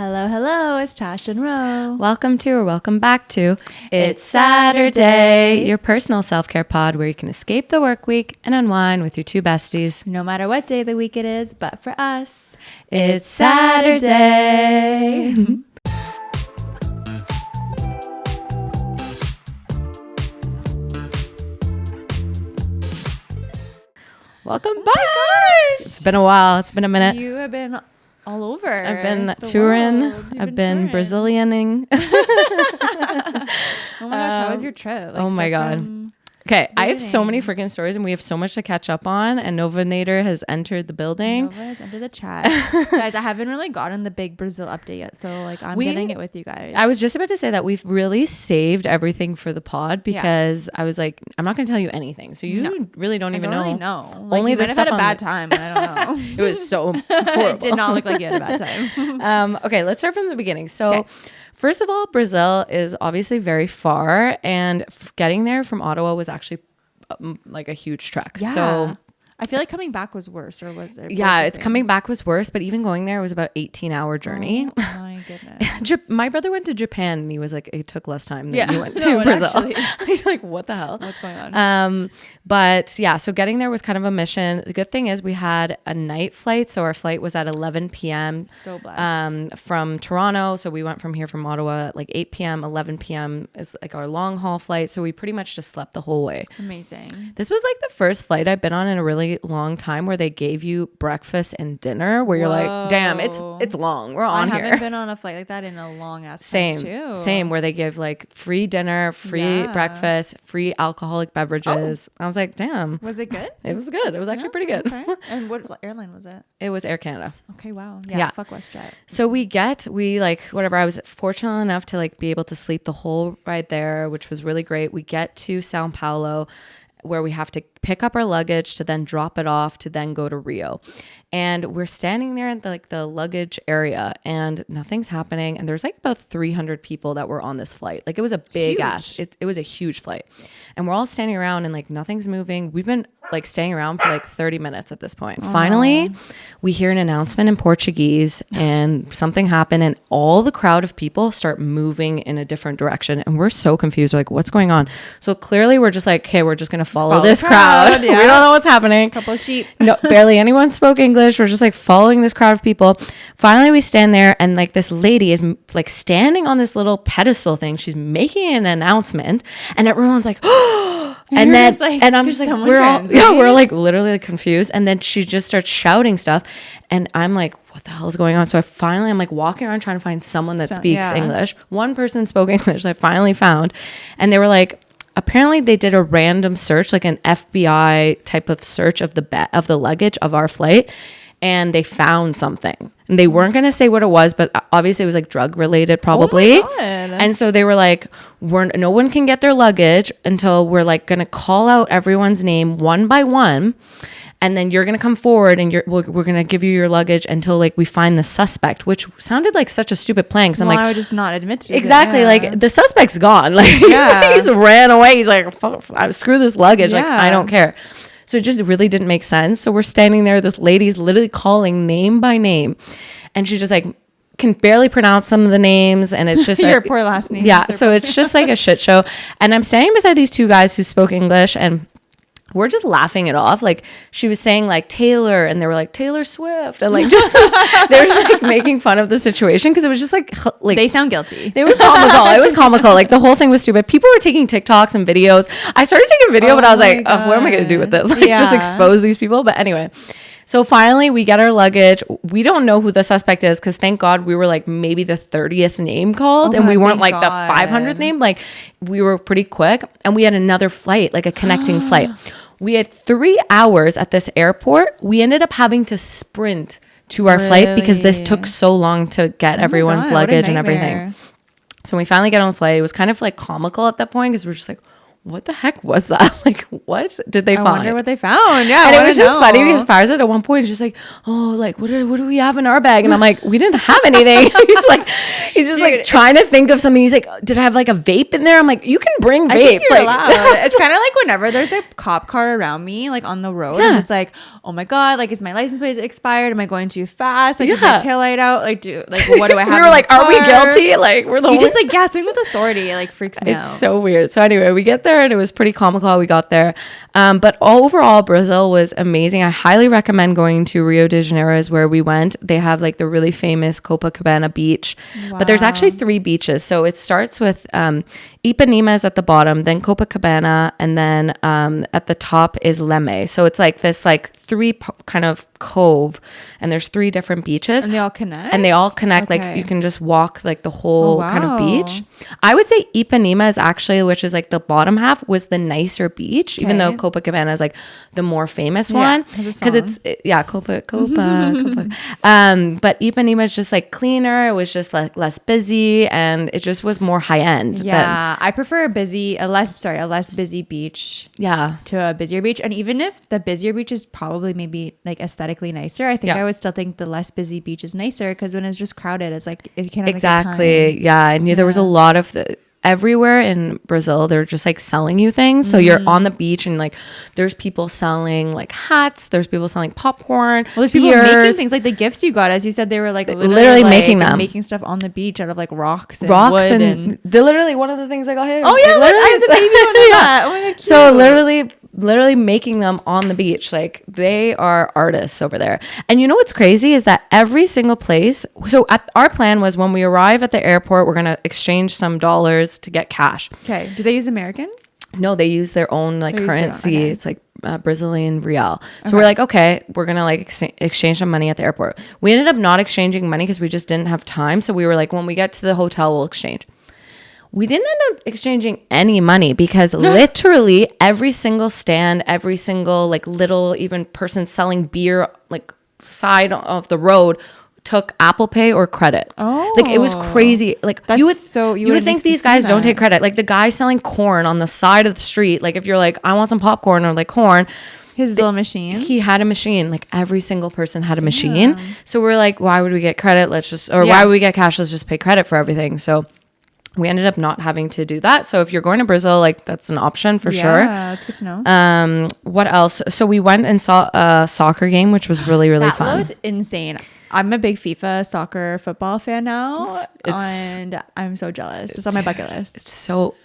Hello, hello, it's Tash and Ro. Welcome to or welcome back to It's Saturday, your personal self-care pod where you can escape the work week and unwind with your two besties. No matter what day of the week it is, but for us, it's Saturday. Welcome back. It's been a while. It's been a minute. You have been all over. I've been touring. I've been Brazilianing. Oh my gosh, how was your trip? Oh my God. Okay, I have so many freaking stories and we have so much to catch up on, and Novanator has entered the building. Nova has entered the chat. Guys, I haven't really gotten the big Brazil update yet, so like I'm getting it with you guys. I was just about to say that we've really saved everything for the pod because I was like, I'm not going to tell you anything. So you really don't even know. Really know. Like, only you the might have stuff had a on bad time. I don't know. It was so horrible. It did not look like you had a bad time. Okay, let's start from the beginning. So first of all, Brazil is obviously very far, and getting there from Ottawa was actually like a huge trek. Yeah. So I feel like coming back was worse, or was it? Yeah, it's coming back was worse, but even going there was about 18-hour journey. Oh my goodness. My brother went to Japan and he was like, it took less time than you went to Brazil. He's like, what the hell? What's going on? But yeah, so getting there was kind of a mission. The good thing is we had a night flight. So our flight was at 11 p.m. So blessed. From Toronto. So we went from here from Ottawa at like 8 p.m. 11 p.m. is like our long haul flight. So we pretty much just slept the whole way. Amazing. This was like the first flight I've been on in a really long time where they gave you breakfast and dinner where you're like, damn, it's long. We're on here. I haven't been on a flight like that in a long ass time too. Same, where they give like free dinner, free breakfast, free alcoholic beverages. I was like, damn. Was it good? It was good. It was actually pretty good. Okay. And what airline was it? It was Air Canada. Okay, wow. Yeah. Fuck WestJet. So we whatever. I was fortunate enough to like be able to sleep the whole ride there, which was really great. We get to Sao Paulo, where we have to pick up our luggage to then drop it off to then go to Rio. And we're standing there in the luggage area and nothing's happening. And there's like about 300 people that were on this flight. Like it was a big ass. It was a huge flight. And we're all standing around and like nothing's moving. We've been like staying around for like 30 minutes at this point. Aww. Finally, we hear an announcement in Portuguese and something happened and all the crowd of people start moving in a different direction. And we're so confused. We're like, what's going on? So clearly we're just like, okay, we're just going to follow this crowd. Yeah. We don't know what's happening. Couple of sheep. No, barely anyone spoke English. We're just like following this crowd of people. Finally, we stand there and like this lady is like standing on this little pedestal thing. She's making an announcement and everyone's like, oh, and then like, and I'm just like, we're like literally like confused. And then she just starts shouting stuff. And I'm like, what the hell is going on? So I'm like walking around trying to find someone that speaks English. One person spoke English I finally found. And they were like, apparently they did a random search, like an FBI type of search of the luggage of our flight, and they found something. And they weren't going to say what it was, but obviously it was like drug related probably. Oh my God. And so they were like, no one can get their luggage until we're like going to call out everyone's name one by one. And then you're going to come forward and we're going to give you your luggage until like we find the suspect, which sounded like such a stupid plan. Cause I'm like, I would just not admit to exactly. Like the suspect's gone. Like he's ran away. He's like, screw this luggage. Like, I don't care. So it just really didn't make sense. So we're standing there. This lady's literally calling name by name. And she's just like, can barely pronounce some of the names. And it's just your poor last name. Yeah. So it's just like a shit show. And I'm standing beside these two guys who spoke English and we're just laughing it off. Like she was saying like Taylor and they were like Taylor Swift and like just they were just like making fun of the situation because it was just like they sound guilty. It was comical. It was comical. Like the whole thing was stupid. People were taking TikToks and videos. I started taking a video, but I was like, oh, what am I going to do with this? Like just expose these people. But anyway, so finally we get our luggage. We don't know who the suspect is because thank God we were like maybe the 30th name called and we weren't like the 500th name. Like we were pretty quick and we had another flight, like a connecting flight. We had 3 hours at this airport. We ended up having to sprint to our flight because this took so long to get everyone's luggage and everything. So when we finally get on the flight, it was kind of like comical at that point because we're just like, what the heck was that? Like, what did they find? I wonder what they found. Yeah. And it was just funny because Farzad at one point is just like, oh, like, what do we have in our bag? And I'm like, we didn't have anything. He's just like trying to think of something. He's like, did I have like a vape in there? I'm like, you can bring vapes. I think you're allowed. It's kind of like whenever there's a cop car around me, like on the road, I'm just like, oh my God, like is my license plate expired? Am I going too fast? Like is my taillight out? Like what do I have? We were like, are we guilty? Like we're the just like something with authority like freaks me out. It's so weird. So anyway, we get there and it was pretty comical how we got there. But overall, Brazil was amazing. I highly recommend going to Rio de Janeiro is where we went. They have like the really famous Copacabana beach, but there's actually 3 beaches. So it starts with Ipanema is at the bottom, then Copacabana, and then at the top is Leme. So it's like this like 3 kind of cove, and there's 3 different beaches. And they all connect? Okay. Like you can just walk like the whole kind of beach. I would say Ipanema is actually, which is like the bottom half, was the nicer beach, even though Copacabana is like the more famous one. Because it's Copa. But Ipanema is just like cleaner. It was just like less busy, and it just was more high end. Yeah, I prefer a less busy beach. Yeah, to a busier beach. And even if the busier beach is probably maybe like aesthetically nicer, I think I would still think the less busy beach is nicer, because when it's just crowded, it's like it can't have exactly. Yeah, I knew there was a lot of everywhere in Brazil, they're just like selling you things. So you're on the beach and like there's people selling like hats, there's people selling popcorn, there's people making things like the gifts you got, as you said, they were like literally like, making them, making stuff on the beach out of like rocks and wood, and they're literally one of the things I got here. Oh yeah, like, I have the baby one of that. Oh my God, cute. So literally making them on the beach. Like they are artists over there. And you know what's crazy is that every single place, so our plan was when we arrive at the airport, we're going to exchange some dollars to get cash. Okay. Do they use American? No, they use their own like currency. Okay. It's like Brazilian real. So we're like, okay, we're going to like exchange some money at the airport. We ended up not exchanging money because we just didn't have time. So we were like, when we get to the hotel, we'll exchange. We didn't end up exchanging any money because literally every single stand, every single like little even person selling beer like side of the road took Apple Pay or credit. Oh, like it was crazy. Like you would think these guys don't take credit. Like the guy selling corn on the side of the street. Like if you're like, I want some popcorn or like corn. His little machine. He had a machine. Like every single person had a machine. So we're like, why would we get credit? Why would we get cash? Let's just pay credit for everything. So we ended up not having to do that. So if you're going to Brazil, like that's an option for sure. Yeah, that's good to know. What else? So we went and saw a soccer game, which was really fun. That looked insane. I'm a big FIFA soccer football fan now, and I'm so jealous. It's on my bucket list.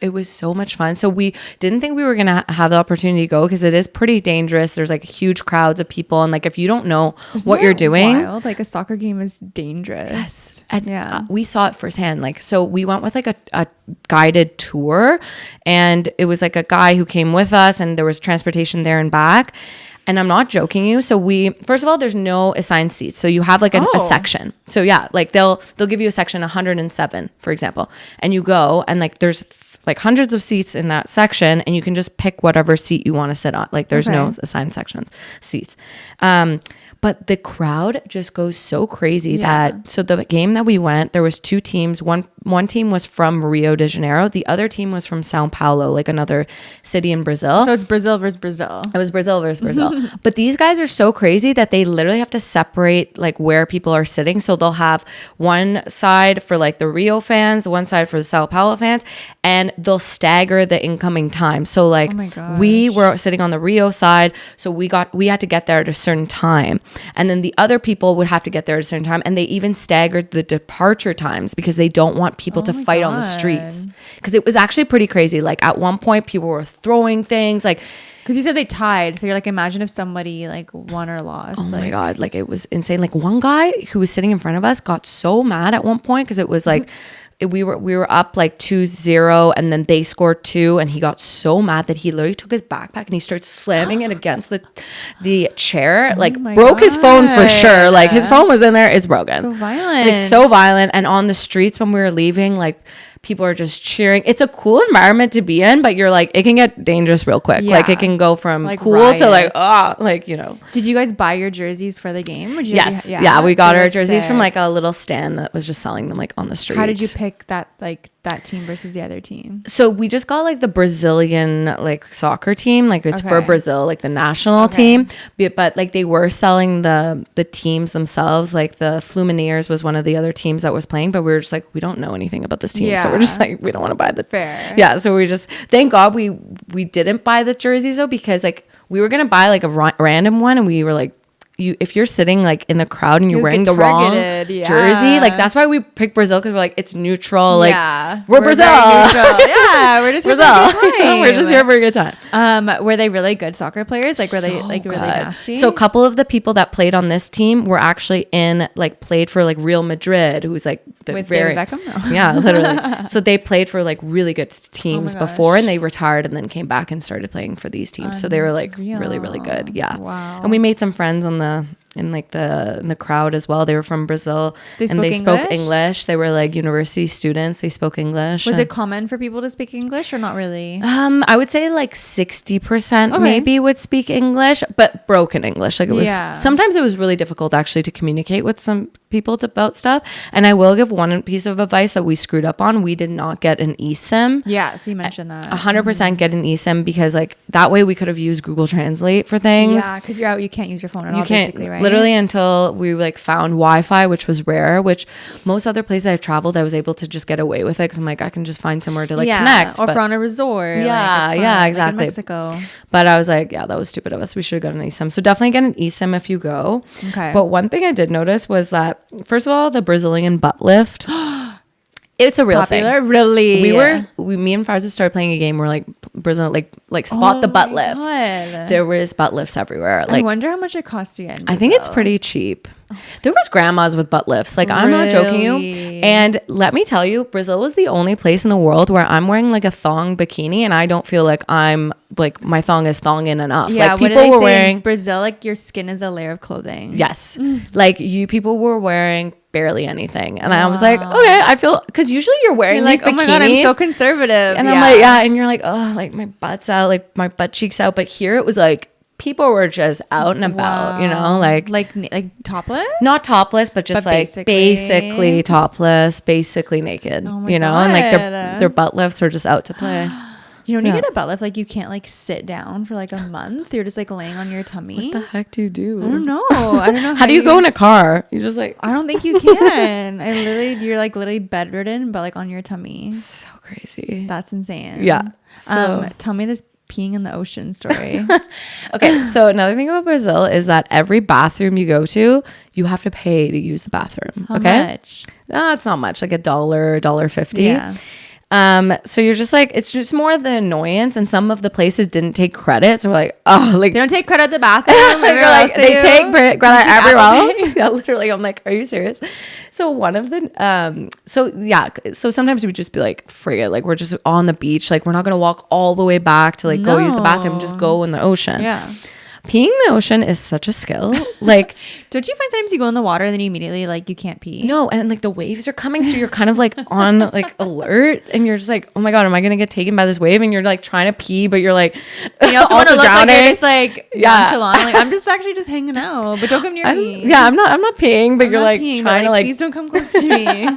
It was so much fun. So we didn't think we were going to have the opportunity to go because it is pretty dangerous. There's like huge crowds of people, and like if you don't know what you're doing, wild? Like a soccer game is dangerous. Yes. And we saw it firsthand. Like, so we went with like a guided tour, and it was like a guy who came with us, and there was transportation there and back. And I'm not joking you. So first of all, there's no assigned seats. So you have like a section. So yeah, like they'll give you a section 107, for example. And you go and like there's like hundreds of seats in that section, and you can just pick whatever seat you want to sit on. Like there's no assigned seats. But the crowd just goes so crazy that, so the game that we went, there was 2 teams. One team was from Rio de Janeiro. The other team was from Sao Paulo, like another city in Brazil. So it's Brazil versus Brazil. It was Brazil versus Brazil. But these guys are so crazy that they literally have to separate like where people are sitting. So they'll have one side for like the Rio fans, one side for the Sao Paulo fans, and they'll stagger the incoming time. So like we were sitting on the Rio side, so we had to get there at a certain time. And then the other people would have to get there at a certain time. And they even staggered the departure times because they don't want people to fight on the streets. Because it was actually pretty crazy. Like at one point, people were throwing things like... Because you said they tied. So you're like, imagine if somebody like won or lost. Oh my God. Like it was insane. Like one guy who was sitting in front of us got so mad at one point because it was like... We were up like 2-0 and then they scored 2 and he got so mad that he literally took his backpack and he started slamming it against the chair, like broke his phone for sure. Like his phone was in there, it's broken. So violent. Like so violent. And on the streets when we were leaving, like people are just cheering. It's a cool environment to be in, but you're like, it can get dangerous real quick. Like it can go from like cool riots to like, you know. Did you guys buy your jerseys for the game? Or did yes. We got our jerseys from like a little stand that was just selling them like on the streets. How did you pick that like that team versus the other team? So we just got like the Brazilian like soccer team, like it's for Brazil, like the national team. But like they were selling the teams themselves. Like the Fluminense was one of the other teams that was playing, but we were just like, we don't know anything about this team, so we're just like, we don't want to buy the fair. Yeah, so we just thank God we didn't buy the jerseys though, because like we were gonna buy like a random one, and we were like, if you're sitting like in the crowd and you're wearing the wrong jersey, like that's why we picked Brazil, because we're like, it's neutral, like we're Brazil. Yeah, we're just Brazil. We're just here for a good time. Were they really good soccer players? Like were they like really nasty? So a couple of the people that played on this team were actually played for like Real Madrid, who's like with David Beckham. Yeah, literally. So they played for like really good teams before, and they retired and then came back and started playing for these teams. So they were like really, really good. Yeah. Wow. And we made some friends in the crowd as well. They were from Brazil, and they spoke English. They were like university students. They spoke English. Was it common for people to speak English or not really? I would say like 60% maybe would speak English, but broken English. Like it was sometimes it was really difficult actually to communicate with some people about stuff. And I will give one piece of advice that we screwed up on. We did not get an eSIM. Yeah, so you mentioned that. 100% get an eSIM, because like that way we could have used Google Translate for things. Yeah, because you're out, you can't use your phone at all, basically, right? Literally until we like found Wi-Fi, which was rare, which most other places I've traveled I was able to just get away with it, because I'm like, I can just find somewhere to like connect. Or if we're on a resort. Yeah, like, yeah, exactly. Like in Mexico. But I was like, yeah, that was stupid of us. We should have gotten an eSIM. So definitely get an eSIM if you go. Okay. But one thing I did notice was that, first of all, the Brazilian butt lift. It's a real popular thing. Really? Me and Farzad started playing a game where like Brazil, like spot the butt lift. God. There was butt lifts everywhere. Like, I wonder how much it costs to get in Brazil. I think it's pretty cheap. There was grandmas with butt lifts. Like, I'm not joking you. And let me tell you, Brazil was the only place in the world where I'm wearing like a thong bikini and I don't feel like I'm like my thong is thong in enough. Yeah, like what people do they were say wearing in Brazil, like your skin is a layer of clothing. Yes. Like people were wearing barely anything. And I was like, okay, I feel, because usually you're wearing these bikinis. Oh my God, I'm so conservative. And I'm like, yeah. And you're like, oh, like my butt's out, like my butt cheeks out. But here it was like, people were just out and about, you know, like topless, not topless, but just like basically topless, basically naked, you know, God. And like their butt lifts are just out to play. You know, when you get a butt lift, like you can't like sit down for like a month. You're just like laying on your tummy. What the heck do you do? I don't know. How do you go in a car? You just like, I don't think you can. You're like literally bedridden, but like on your tummy. So crazy. That's insane. Yeah. So tell me this peeing in the ocean story. Okay, so another thing about Brazil is that every bathroom you go to, you have to pay to use the bathroom. How much? It's not much, like $1.50. Yeah. So you're just like, it's just more the annoyance, and some of the places didn't take credit, so we're like, oh, like they don't take credit at the bathroom. like, they take credit everywhere else. Yeah, literally, I'm like, are you serious? So one of the so sometimes we would just be like, forget, like we're just on the beach, like we're not gonna walk all the way back to like go use the bathroom, just go in the ocean. Yeah. Peeing in the ocean is such a skill. Like, don't you find sometimes you go in the water and then you immediately like you can't pee? No, and like the waves are coming, so you're kind of like on like alert, and you're just like, oh my God, am I gonna get taken by this wave? And you're like trying to pee, but you're like, you also want to look drowning. like you're just like nonchalant. Like I'm just actually just hanging out, but don't come near me. Yeah, I'm not peeing, but you're like peeing, trying to like, please don't come close to me.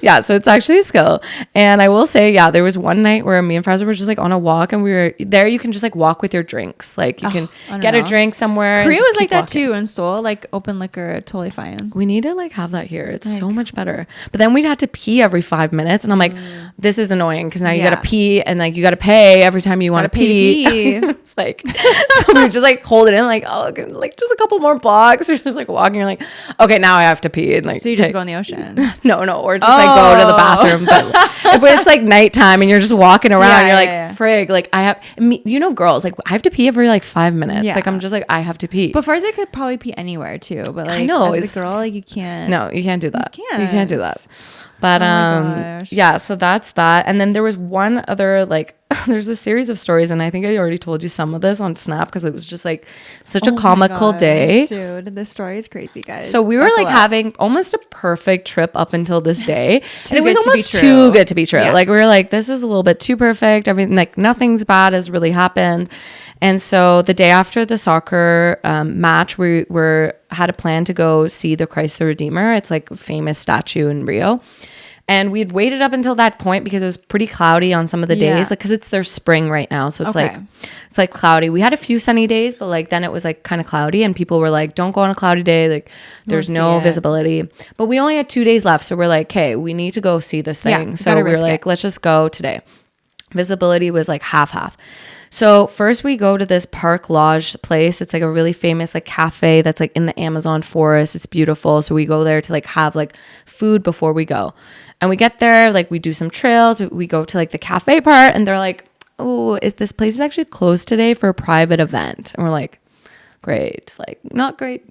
Yeah, so it's actually a skill. And I will say, yeah, there was one night where me and Fraser were just like on a walk, and we were there. You can just like walk with your drinks, like you can get a drink somewhere. Korea was like that too in Seoul, like open liquor, totally fine. We need to like have that here. It's like, so much better. But then we'd have to pee every 5 minutes, and I'm like, this is annoying because now you gotta pee, and like you gotta pay every time you want to pee. It's like, so we just like hold it in, like, oh, like just a couple more blocks. You're just like walking. You're like, okay, now I have to pee, and like, so you just go in the ocean. No, or just like go to the bathroom. But if it's like nighttime and you're just walking around, you're like, frig, like I have, you know, girls, like I have to pee every like 5 minutes. Like I'm just like, I have to pee. But Farzad could probably pee anywhere too. But like, I know, as a girl, like you can't. No, you can't do that. You can't do that. But yeah, so that's that. And then there was one other like there's a series of stories, and I think I already told you some of this on Snap because it was just like such a comical day. Dude, this story is crazy, guys. So we were like having almost a perfect trip up until this day. And it was almost too good to be true. Yeah. Like we were like, this is a little bit too perfect. I mean, like nothing's bad has really happened. And so the day after the soccer match, we had a plan to go see the Christ the Redeemer. It's like a famous statue in Rio. And we'd waited up until that point because it was pretty cloudy on some of the days, like because it's their spring right now, so it's like cloudy. We had a few sunny days, but like then it was like kind of cloudy, and people were like, "Don't go on a cloudy day. Like there's no visibility." But we only had 2 days left, so we're like, "Okay, we need to go see this thing." So we were like, "Let's just go today." Visibility was like half. So first we go to this Park Lodge place. It's like a really famous like cafe that's like in the Amazon forest. It's beautiful. So we go there to like have like food before we go. And we get there, like we do some trails. We go to like the cafe part, and they're like, "Oh, this place is actually closed today for a private event." And we're like, great, like not good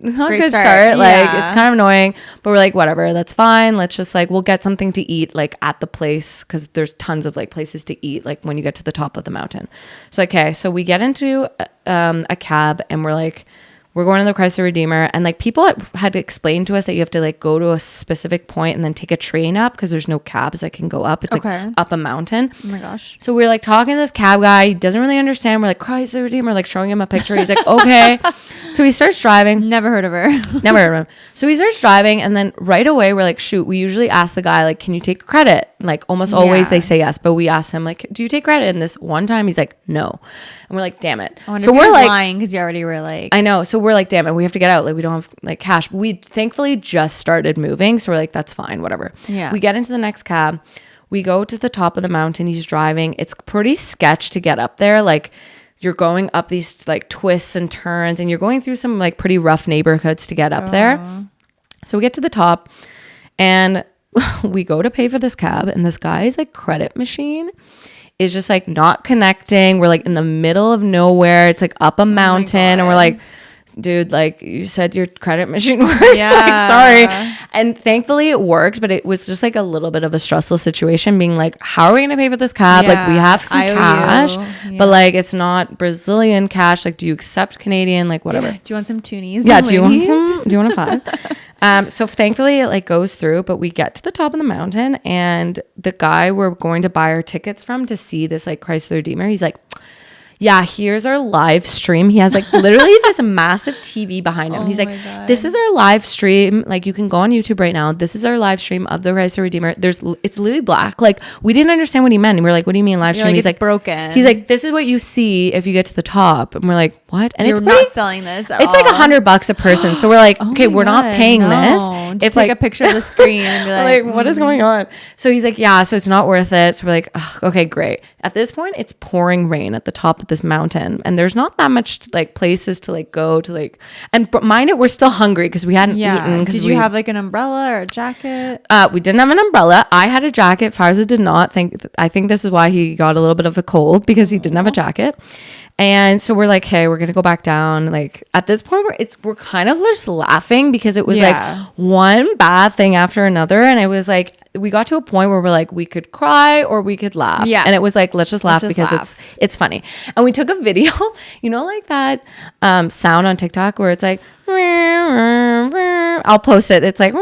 start. Like it's kind of annoying, but we're like, whatever, that's fine. Let's just like, we'll get something to eat like at the place, because there's tons of like places to eat like when you get to the top of the mountain. So okay, so we get into a cab, and we're going to the Christ the Redeemer, and like people had explained to us that you have to like go to a specific point and then take a train up, because there's no cabs that can go up. It's like up a mountain. Oh my gosh. So we're like talking to this cab guy. He doesn't really understand. We're like, Christ the Redeemer, like showing him a picture. He's like, okay. So he starts driving. Never heard of her. Never heard of him. So he starts driving, and then right away we're like, shoot, we usually ask the guy, like, can you take credit? Like almost always they say yes, but we asked him like, do you take credit? And this one time he's like, no. And we're like, damn it. So we're like lying, because you already were like, I know. So we're like, damn it, we have to get out. Like we don't have like cash. But we thankfully just started moving, so we're like, that's fine, whatever. Yeah. We get into the next cab. We go to the top of the mountain. He's driving. It's pretty sketch to get up there. Like you're going up these like twists and turns, and you're going through some like pretty rough neighborhoods to get up there. So we get to the top, and we go to pay for this cab, and this guy's like credit machine is just like not connecting. We're like in the middle of nowhere. It's like up a mountain, and we're like, dude, like you said your credit machine worked. Like, sorry. And thankfully it worked, but it was just like a little bit of a stressful situation, being like, how are we gonna pay for this cab? Like we have some cash, but like it's not Brazilian cash. Like, do you accept Canadian? Like whatever. Do you want some toonies? Yeah. Do you want a five? So thankfully it like goes through, but we get to the top of the mountain, and the guy we're going to buy our tickets from to see this like Christ the Redeemer, he's like, yeah, here's our live stream. He has like literally this massive TV behind him. He's like, this is our live stream. Like you can go on YouTube right now. This is our live stream of the Christ the Redeemer. It's literally black. Like we didn't understand what he meant. And we were like, what do you mean live stream? Like, he's like, broken. He's like, this is what you see if you get to the top. And we're like, what? And it's not selling this at all. Like $100 a person. So we're like, okay, we're not paying this. Just it's like a picture of the screen and be like, what is going on? So he's like, yeah, so it's not worth it. So we're like, okay, great. At this point, it's pouring rain at the top of this mountain, and there's not that much like places to like go to like, and mind it, we're still hungry because we hadn't eaten. Did you have like an umbrella or a jacket? We didn't have an umbrella. I had a jacket. Farza did not. I think this is why he got a little bit of a cold, because he didn't have a jacket. And so we're like, hey, we're gonna go back down. Like at this point, we're kind of just laughing, because it was like one bad thing after another, and it was like we got to a point where we're like, we could cry or we could laugh. Yeah, and it was like, let's just laugh because it's funny. And we took a video, you know, like that sound on TikTok where it's like, I'll post it. It's like.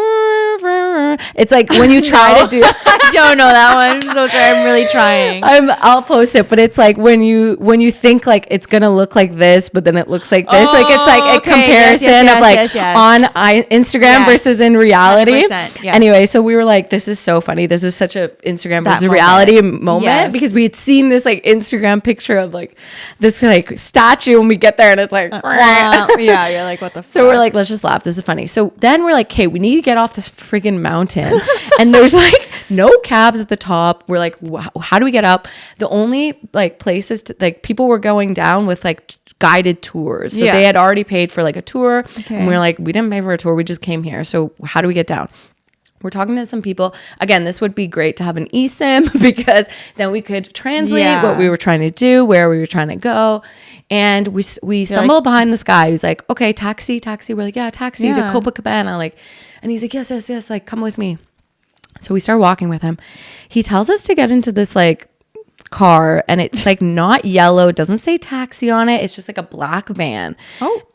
It's like when you try to do. I don't know that one. I'm so sorry. I'm really trying. I'll post it, but it's like when you think like it's gonna look like this, but then it looks like this. Like it's like a comparison of like on Instagram versus in reality. Anyway, so we were like, this is so funny. This is such a Instagram versus reality moment, because we had seen this like Instagram picture of like this like statue, and we get there and it's like, yeah, you're like, what the fuck? So we're like, let's just laugh. This is funny. So then we're like, okay, we need to get off this freaking mountain, and there's like no cabs at the top. We're like, how do we get up? The only like places to, like people were going down with like guided tours, so they had already paid for like a tour, and we were like, we didn't pay for a tour, we just came here, so how do we get down? We're talking to some people. Again, this would be great to have an eSIM, because then we could translate what we were trying to do, where we were trying to go. And we stumble behind this guy who's like, okay, taxi. We're like, yeah, taxi to Copacabana. Like, and he's like, yes, like, come with me. So we start walking with him. He tells us to get into this like car, and it's like not yellow, it doesn't say taxi on it, it's just like a black van.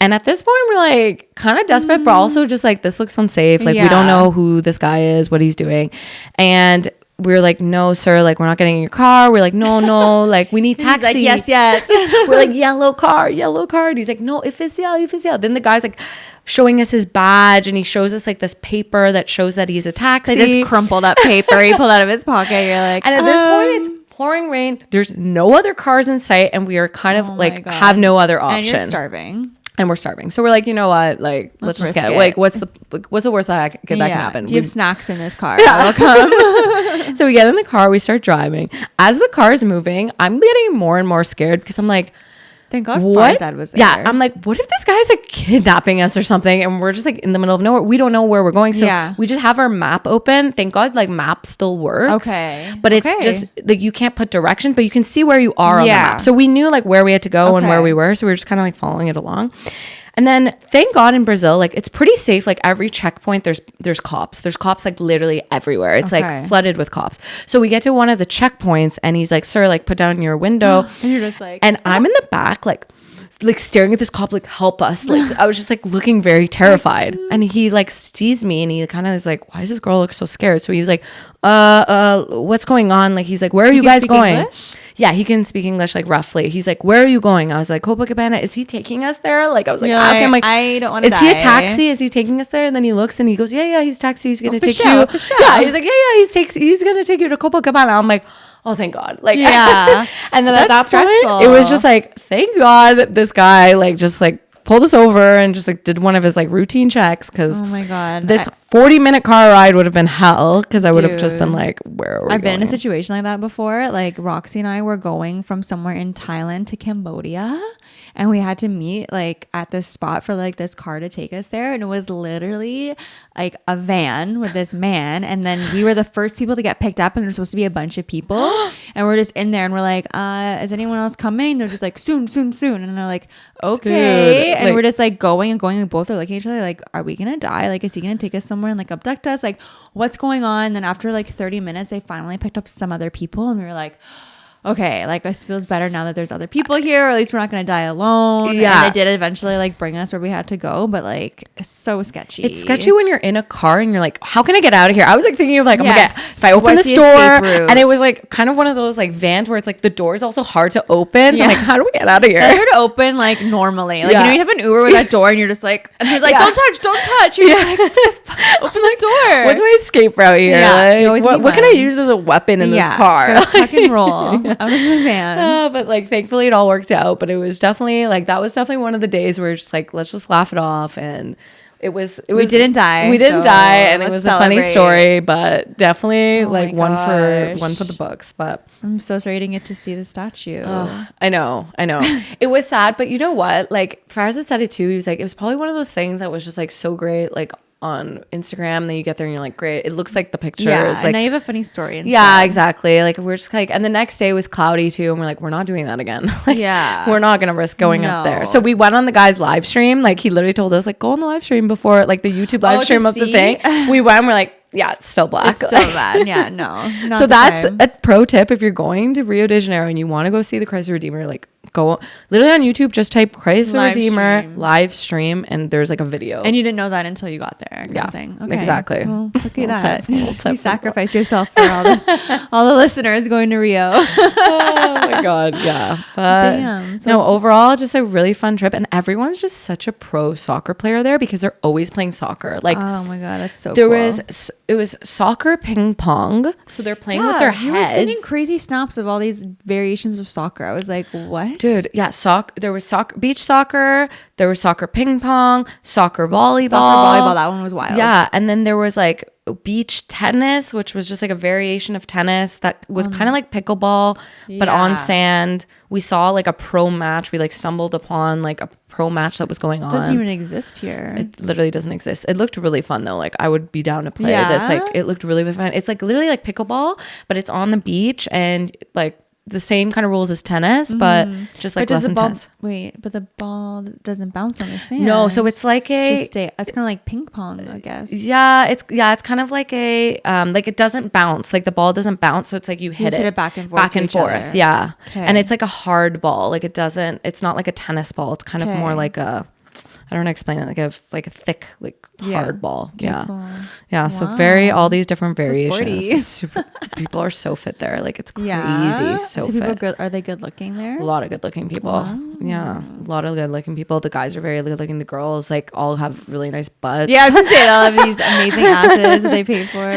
And at this point we're like kind of desperate, but also just like, this looks unsafe, like we don't know who this guy is, what he's doing. And we were like, no, sir, like, we're not getting in your car. We're like, no, like, we need taxi. He's like, yes. We're like, yellow car. And he's like, no, oficial. Then the guy's like showing us his badge, and he shows us like this paper that shows that he's a taxi. Like this crumpled up paper he pulled out of his pocket. You're like, and at this point, it's pouring rain. There's no other cars in sight, and we are kind of like have no other option. And you're starving. And we're starving. So we're like, you know what? Like, let's just get it. Like, what's the worst that can happen? Do you have snacks in this car? Yeah. I will come. So we get in the car, we start driving. As the car is moving, I'm getting more and more scared because I'm like, thank God Farzad was there. Yeah, I'm like, what if this guy's like kidnapping us or something, and we're just like in the middle of nowhere? We don't know where we're going, so we just have our map open. Thank God, like map still works. Okay, but it's just like you can't put directions, but you can see where you are on the map. So we knew like where we had to go and where we were, so we were just kind of like following it along. And then thank God in Brazil, like it's pretty safe. Like every checkpoint, there's cops. There's cops like literally everywhere. It's like flooded with cops. So we get to one of the checkpoints, and he's like, "Sir, like put down your window." And you're just like, and I'm in the back, like staring at this cop, like, help us. Like I was just like looking very terrified. And he like sees me, and he kind of is like, why does this girl look so scared? So he's like, what's going on? Like he's like, where are you guys going? English? Yeah, he can speak English like roughly. He's like, where are you going? I was like, Copacabana. Is he taking us there? Like I was like asking him, like, I don't want to die. Is he a taxi? Is he taking us there? And then he looks and he goes, yeah, he's taxi. He's gonna take you. Yeah, he's like, he's gonna take you to Copacabana. I'm like, oh, thank God. Like, yeah. And then at that point, it was just like, thank God this guy like just like pulled us over and just like did one of his like routine checks, because oh my God, this 40-minute car ride would have been hell, because I would have just been like, where are we I've been in a situation like that before. Like Roxy and I were going from somewhere in Thailand to Cambodia, and we had to meet like at this spot for like this car to take us there, and it was literally like a van with this man, and then we were the first people to get picked up, and there's supposed to be a bunch of people, and we're just in there, and we're like, is anyone else coming? They're just like, soon, and they're like, okay. Dude, and like, we're just like going, and both are looking at each other like, are we gonna die? Like, is he gonna take us somewhere and like abduct us? Like, what's going on? And then after like 30 minutes, they finally picked up some other people, and we were like, okay, like this feels better now that there's other people here, or at least we're not gonna die alone. Yeah, and they did eventually like bring us where we had to go, but like it's so sketchy. It's sketchy when you're in a car and you're like, how can I get out of here? I was like thinking of like, oh my God, if I open this door, and it was like kind of one of those like vans where it's like the door is also hard to open. So I'm like, how do we get out of here? It's hard to open like normally. Like you know, you have an Uber with that door, and you're just like, and you're like, don't touch. You're like, open the door. What's my escape route here? Yeah, like, what can I use as a weapon in this car? Tuck and roll. Out of the van. But like thankfully it all worked out, but it was definitely like that was definitely one of the days where it's just like, let's just laugh it off. And we didn't die, and it was a funny story, but definitely like one for the books. But I'm so sorry you didn't get to see the statue. I know it was sad, but you know what, like Faraz said it too. He was like, it was probably one of those things that was just like so great, like on Instagram, then you get there and you're like, great, it looks like the pictures. Like, and now you have a funny story instead. Yeah, exactly. Like we're just like, and the next day was cloudy too, and we're like, we're not doing that again. Like, we're not gonna risk going up there. So we went on the guy's live stream. Like he literally told us like, go on the live stream before like the YouTube live stream of the thing. We went, we're like, yeah, it's still black. It's still bad. Yeah, no. So that's a pro tip. If you're going to Rio de Janeiro and you want to go see the Christ the Redeemer, like go literally on YouTube, just type Christ the Redeemer live stream, and there's like a video. And you didn't know that until you got there. Yeah, okay. Exactly. Well, look at that. You sacrificed yourself for all the listeners going to Rio. Oh my God, yeah. But damn. So no, overall, just a really fun trip, and everyone's just such a pro soccer player there because they're always playing soccer. Like, oh my God, that's so. It was soccer ping pong, so they're playing with their heads. You were sending crazy snaps of all these variations of soccer. I was like, what? Dude, yeah, there was beach soccer, there was soccer ping pong, soccer volleyball. That one was wild. Yeah, and then there was like beach tennis, which was just like a variation of tennis that was kind of like pickleball, but on sand. We saw like a pro match. We like stumbled upon like a pro match that was going on. It doesn't even exist here. It literally doesn't exist. It looked really fun though. Like I would be down to play this. Like it looked really fun. It's like literally like pickleball, but it's on the beach, and like the same kind of rules as tennis, but just like less intense. Wait, but the ball doesn't bounce on the sand. No, so it's like it's kind of like ping pong, I guess. Yeah, it's kind of like a like it doesn't bounce. Like the ball doesn't bounce, so it's like you hit it back and forth. Yeah, okay. And it's like a hard ball. Like it's not like a tennis ball. It's kind of more like a, I don't know how to explain it, like a thick, like hard ball. Okay, Yeah. cool. Yeah. So Wow. all these different So variations. sporty. It's super, people are so fit there. Like it's crazy. Yeah. So people fit. good, are they good looking there? A lot of good looking people. Wow. Yeah. A lot of good looking people. The guys are very good looking. The girls like all have really nice butts. Yeah, I was gonna say all of these amazing asses that they paid for.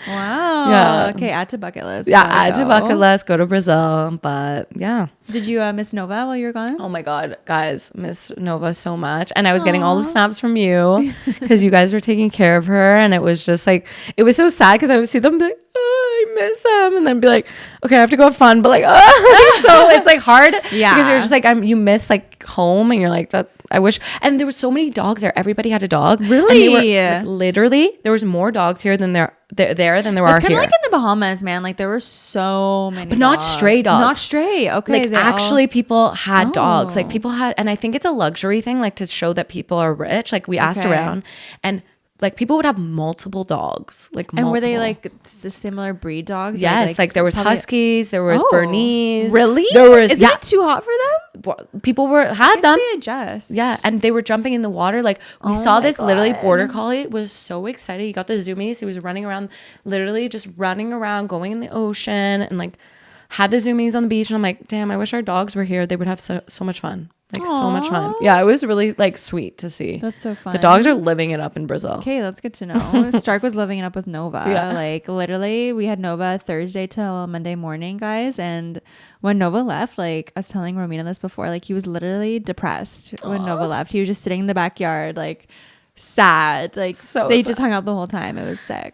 Wow. Yeah. Okay, add to bucket list. Yeah. Gotta Add to go. bucket list. Go to Brazil. But yeah. Did you miss Nova while you were gone? Oh my God, guys, miss Nova so much. And I was getting all the snaps from you because you guys were taking care of her. And it was just like, it was so sad because I would see them be like, oh, I miss them. And then be like, okay, I have to go have fun. But like, oh, so it's like hard. Yeah. Because you're just like, you miss like home and you're like, that. I wish. And there were so many dogs there. Everybody had a dog. Really? And they were, like, literally, there was more dogs here than there than there are It's here. kind of like in the Bahamas, man. Like there were so many, But not dogs. stray dogs. Not stray. Okay, Like actually people had dogs. Like Oh. people had, and I think it's a luxury thing, like to show that people are rich. Like we asked Okay. around and like people would have multiple dogs. Like And were they multiple. like similar breed dogs? Yes, like there was probably- huskies, there was Oh, Bernese. Really? There was Is it too hot for them? people were I had guess them. they adjust. Yeah, and they were jumping in the water. Like we Oh saw my this literally God. border collie was so excited. He got the zoomies. He was running around, literally just running around, going in the ocean, and like had the zoomies on the beach. And I'm like, damn, I wish our dogs were here. They would have so much fun. Like so much fun. Aw. Yeah, it was really like sweet to see. That's so fun. The dogs are living it up in Brazil. Okay, that's good to know. Stark was living it up with Nova. Yeah. Like literally, we had Nova Thursday till Monday morning, guys. And when Nova left, like I was telling Romina this before, like he was literally depressed when Nova left. He was just sitting in the backyard, like sad. Like So they sad. just hung out the whole time. It was sick.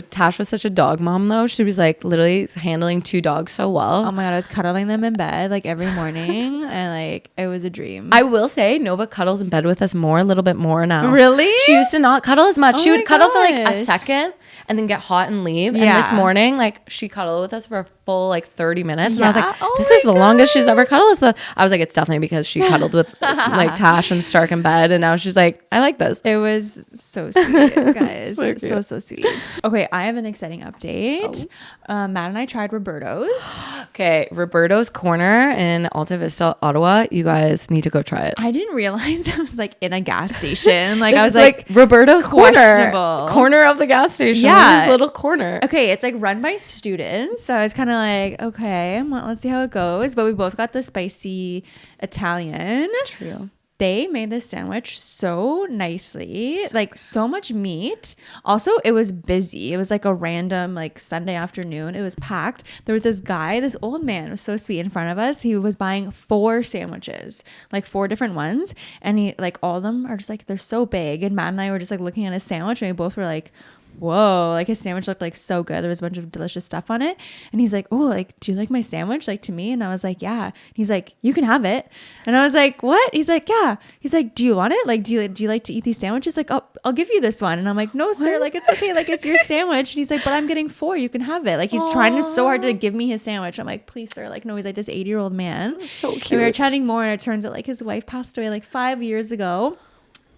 Tash was such a dog mom though. She was like literally handling 2 dogs so well. Oh my God, I was cuddling them in bed like every morning, and like it was a dream. I will say Nova cuddles in bed with us a little bit more now. Really? She used to not cuddle as much. Oh She my would cuddle for like a gosh. second and then get hot and leave. And Yeah. this morning, like she cuddled with us for a full like 30 minutes. And I was Yeah? like, Oh this my is the longest she's ever cuddled with. I was like, it's definitely because she cuddled with like Tash and Stark in bed. And now she's like, I like this. It was so sweet, guys. So so, cute. so sweet. Okay, I have an exciting update. Matt and I tried Roberto's. Okay, Roberto's Corner in Alta Vista, Ottawa. You guys need to go try it. I didn't realize I was like in a gas station. Like I was It's like, Roberto's questionable. corner of the gas station. Yeah. This little corner. okay, it's like run by students. So I was kind of like, okay, well, let's see how it goes. But we both got the spicy Italian. True. They made this sandwich so nicely, like so much meat. Also, it was busy. It was like a random like Sunday afternoon. It was packed. There was this guy, this old man, it was so sweet in front of us. He was buying 4 sandwiches, like 4 different ones. And he like all of them are just like, they're so big. And Matt and I were just like looking at his sandwich and we both were like, whoa, like his sandwich looked like so good. There was a bunch of delicious stuff on it. And he's like, oh, like, do you like my sandwich? Like to me? And I was like, yeah. And he's like, you can have it. And I was like, what? He's like, yeah. He's like, do you want it? Like, do you like to eat these sandwiches? Like, oh, I'll give you this one. And I'm like, no, sir, like, it's okay. Like, it's your sandwich. And he's like, but I'm getting 4. You can have it. Like, he's trying so hard to give me his sandwich. I'm like, please, sir. Like, no, he's like this 80-year-old man. So And we were cute. chatting more, and it turns out like his wife passed away like 5 years ago.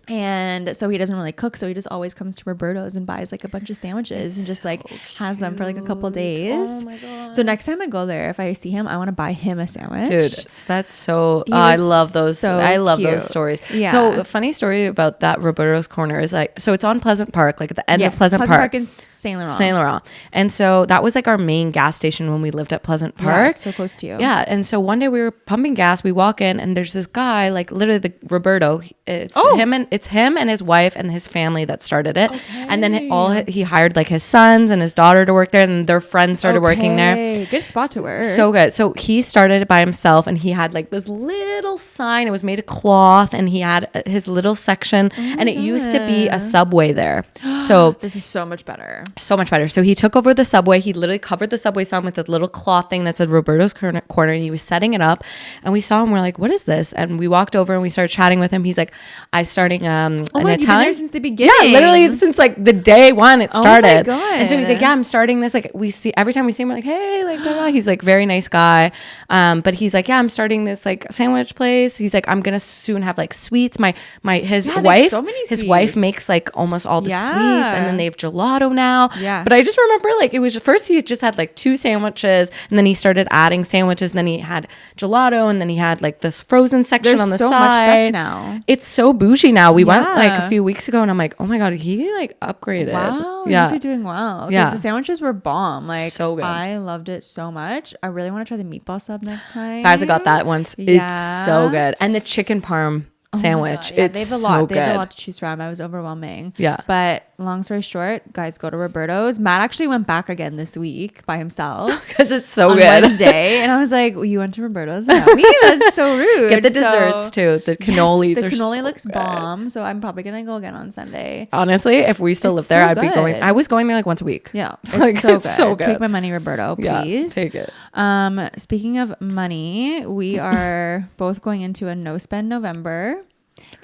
And so he doesn't really cook, so he just always comes to Roberto's and buys like a bunch of sandwiches and just like has them for like a couple days. Oh my God. So next time I go there, if I see him, I want to buy him a sandwich. Dude, that's so He I was love those. so I love cute. those stories. Yeah. So a funny story about that Roberto's Corner is like, so it's on Pleasant Park, like at the end Yes, of Pleasant Park. in Saint Laurent. Saint Laurent. And so that was like our main gas station when we lived at Pleasant Yeah, Park. it's so close to you. Yeah. And so one day we were pumping gas. We walk in and there's this guy, like literally the Roberto. It's him and his wife and his family that started it. And then he hired like his sons and his daughter to work there, and their friends started working there. Okay, good spot to work. So good. So he started it by himself, and he had like this little sign. It was made of cloth, and he had his little section, and it used to be a Subway there. So this is so much better. so much better. So he took over the Subway. He literally covered the Subway sign with a little cloth thing that said Roberto's Corner, and he was setting it up. And we saw him. We're like, what is this? And we walked over and we started chatting with him. He's like, I'm starting getting an Oh my, you've been Italian there since the beginning. Yeah, literally since like the day one it started. Oh my God. And so he's like, yeah, I'm starting this. Like we see every time we see him, we're like, hey, like da, da. He's like very nice guy. But he's like, yeah, I'm starting this like sandwich place. He's like, I'm gonna soon have like sweets. His wife makes like almost all the sweets, and then they have gelato now. Yeah. But I just remember like it was first he just had like 2 sandwiches, and then he started adding sandwiches, and then he had gelato, and then he had like this frozen section on the so side. Much stuff now. It's so bougie now. We went like a few weeks ago, and I'm like, oh my God, he like upgraded. Wow, yeah, you're doing well. Yeah, the sandwiches were bomb. Like so good. I loved it so much. I really want to try the meatball sub next time. Farza got that once. It's so good, and the chicken parm sandwich. Yeah, it's they have a so lot. good. They have a lot to choose from. I was overwhelming. Yeah. But long story short, guys, go to Roberto's. Matt actually went back again this week by himself because it's so on good. Wednesday, and I was like, well, "You went to Roberto's? Without me? That's so rude." Get the desserts too. The cannolis. Yes, the are cannoli so looks good. bomb. So I'm probably gonna go again on Sunday. Honestly, if we still lived there, I'd be going. I was going there like once a week. Yeah, it's like, so good. So good. Take my money, Roberto, please. Yeah, take it. Speaking of money, we are both going into a no spend November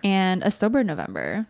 and a sober November.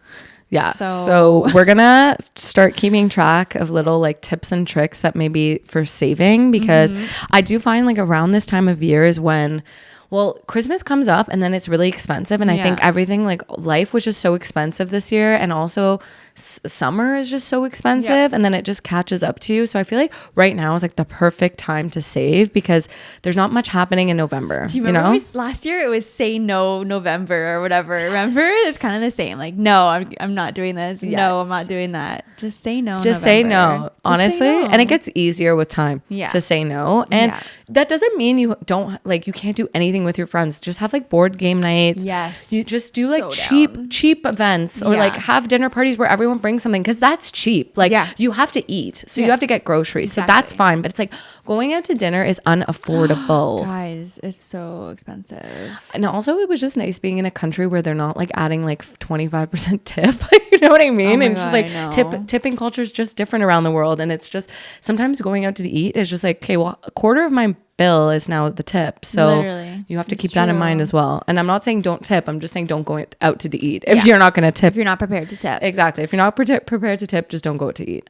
Yeah. So we're going to start keeping track of little like tips and tricks that maybe for saving, because I do find like around this time of year is when, well, Christmas comes up and then it's really expensive. And I think everything, like life was just so expensive this year. And also summer is just so expensive. Yeah. And then it just catches up to you. So I feel like right now is like the perfect time to save, because there's not much happening in November. Do you remember last year it was say no November or whatever? Remember? It's kind of the same. Like, no, I'm not doing this. Yes. No, I'm not doing that. Just say no. Just say no. Honestly. Say no. And it gets easier with time to say no. And that doesn't mean you don't like, you can't do anything with your friends. Just have like board game nights. Yes. You just do like cheap events, or like have dinner parties where everyone brings something, because that's cheap. Like you have to eat, so you have to get groceries. Exactly. So that's fine. But it's like going out to dinner is unaffordable. Guys, it's so expensive. And also it was just nice being in a country where they're not like adding like 25% tip. You know what I mean? And just like tipping culture is just different around the world. And it's just sometimes going out to eat is just like, okay, well, a quarter of my bill is now the tip, so you have to keep that in mind as well. And I'm not saying don't tip, I'm just saying don't go out to eat if you're not going to tip, if you're not prepared to tip. Exactly. If you're not prepared to tip, just don't go out to eat.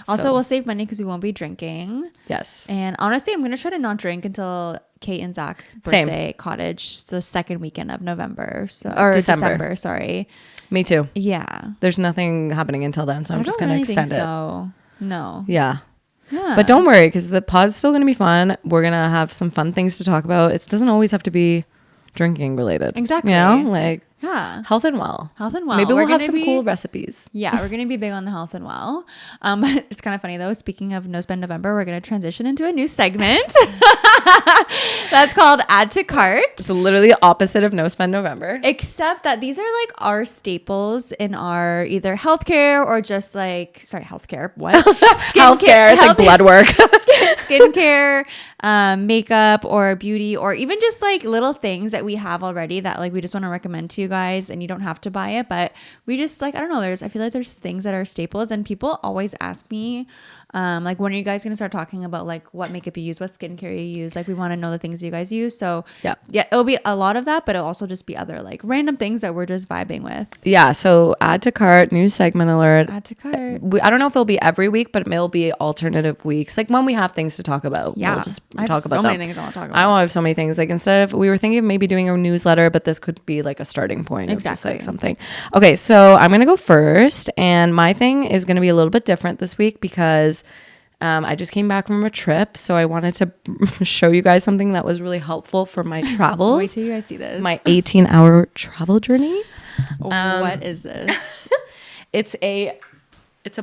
Also, we'll save money because we won't be drinking. Yes. And honestly, I'm going to try to not drink until Kate and Zach's birthday cottage, the second weekend of November, or December. Sorry. Me too. Yeah. There's nothing happening until then, so I'm just going to extend it. So no. Yeah. But don't worry, because the pod's still going to be fun. We're going to have some fun things to talk about. It doesn't always have to be drinking related. Exactly. You know, like health and well. Maybe we'll have some cool recipes. Yeah, we're going to be big on the health and well. But it's kind of funny though. Speaking of No Spend November, we're going to transition into a new segment that's called Add to Cart. It's literally the opposite of No Spend November. Except that these are like our staples in our either healthcare or just like, healthcare. What? Healthcare. It's like blood work. Skincare, makeup or beauty, or even just like little things that we have already that like we just want to recommend to you guys, and you don't have to buy it, but we just like, I don't know, I feel like there's things that are staples, and people always ask me like, when are you guys going to start talking about like what makeup you use, what skincare you use? Like we want to know the things you guys use. So yeah, it'll be a lot of that, but it'll also just be other like random things that we're just vibing with. Yeah. So add to cart, new segment alert. Add to cart. I don't know if it'll be every week, but it'll be alternative weeks. Like when we have things to talk about, we'll just talk about so many things I want to talk about. I have so many things. Like instead of, we were thinking of maybe doing a newsletter, but this could be like a starting point. Exactly. Of just like something. Okay. So I'm going to go first, and my thing is going to be a little bit different this week because I just came back from a trip, so I wanted to show you guys something that was really helpful for my travels. Wait till you guys see this. My 18-hour travel journey. What is this? It's a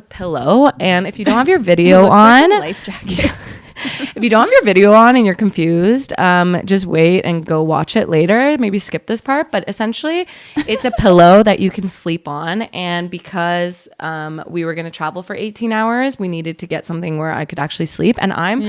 pillow, and if you don't have your video on, like a life jacket. If you don't have your video on and you're confused, just wait and go watch it later. Maybe skip this part. But essentially, it's a pillow that you can sleep on. And because we were going to travel for 18 hours, we needed to get something where I could actually sleep. And I'm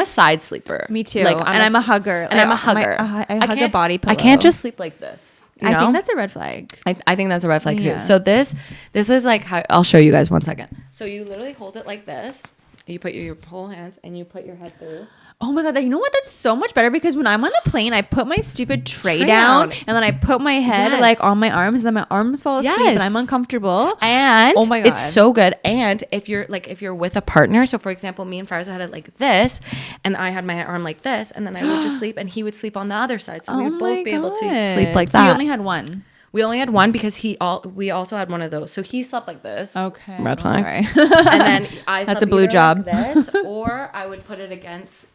a side sleeper. Me too. Like, I'm a hugger. And I'm a hugger. I hug a body pillow. I can't just sleep like this. I think that's a red flag. I think that's a red flag too. So this is like how, I'll show you guys 1 second. So you literally hold it like this. You put your whole hands and you put your head through. Oh my God, you know what? That's so much better because when I'm on the plane, I put my stupid tray down and then I put my head like on my arms and then my arms fall asleep and I'm uncomfortable. And oh my God, it's so good. And if you're with a partner, so for example, me and Faraz had it like this and I had my arm like this and then I would just sleep and he would sleep on the other side. So we would both be able to sleep like that. So you only had one? We only had one because we also had one of those. So he slept like this. Okay. Red flag. And then I slept That's a blue job. Like this, or I would put it against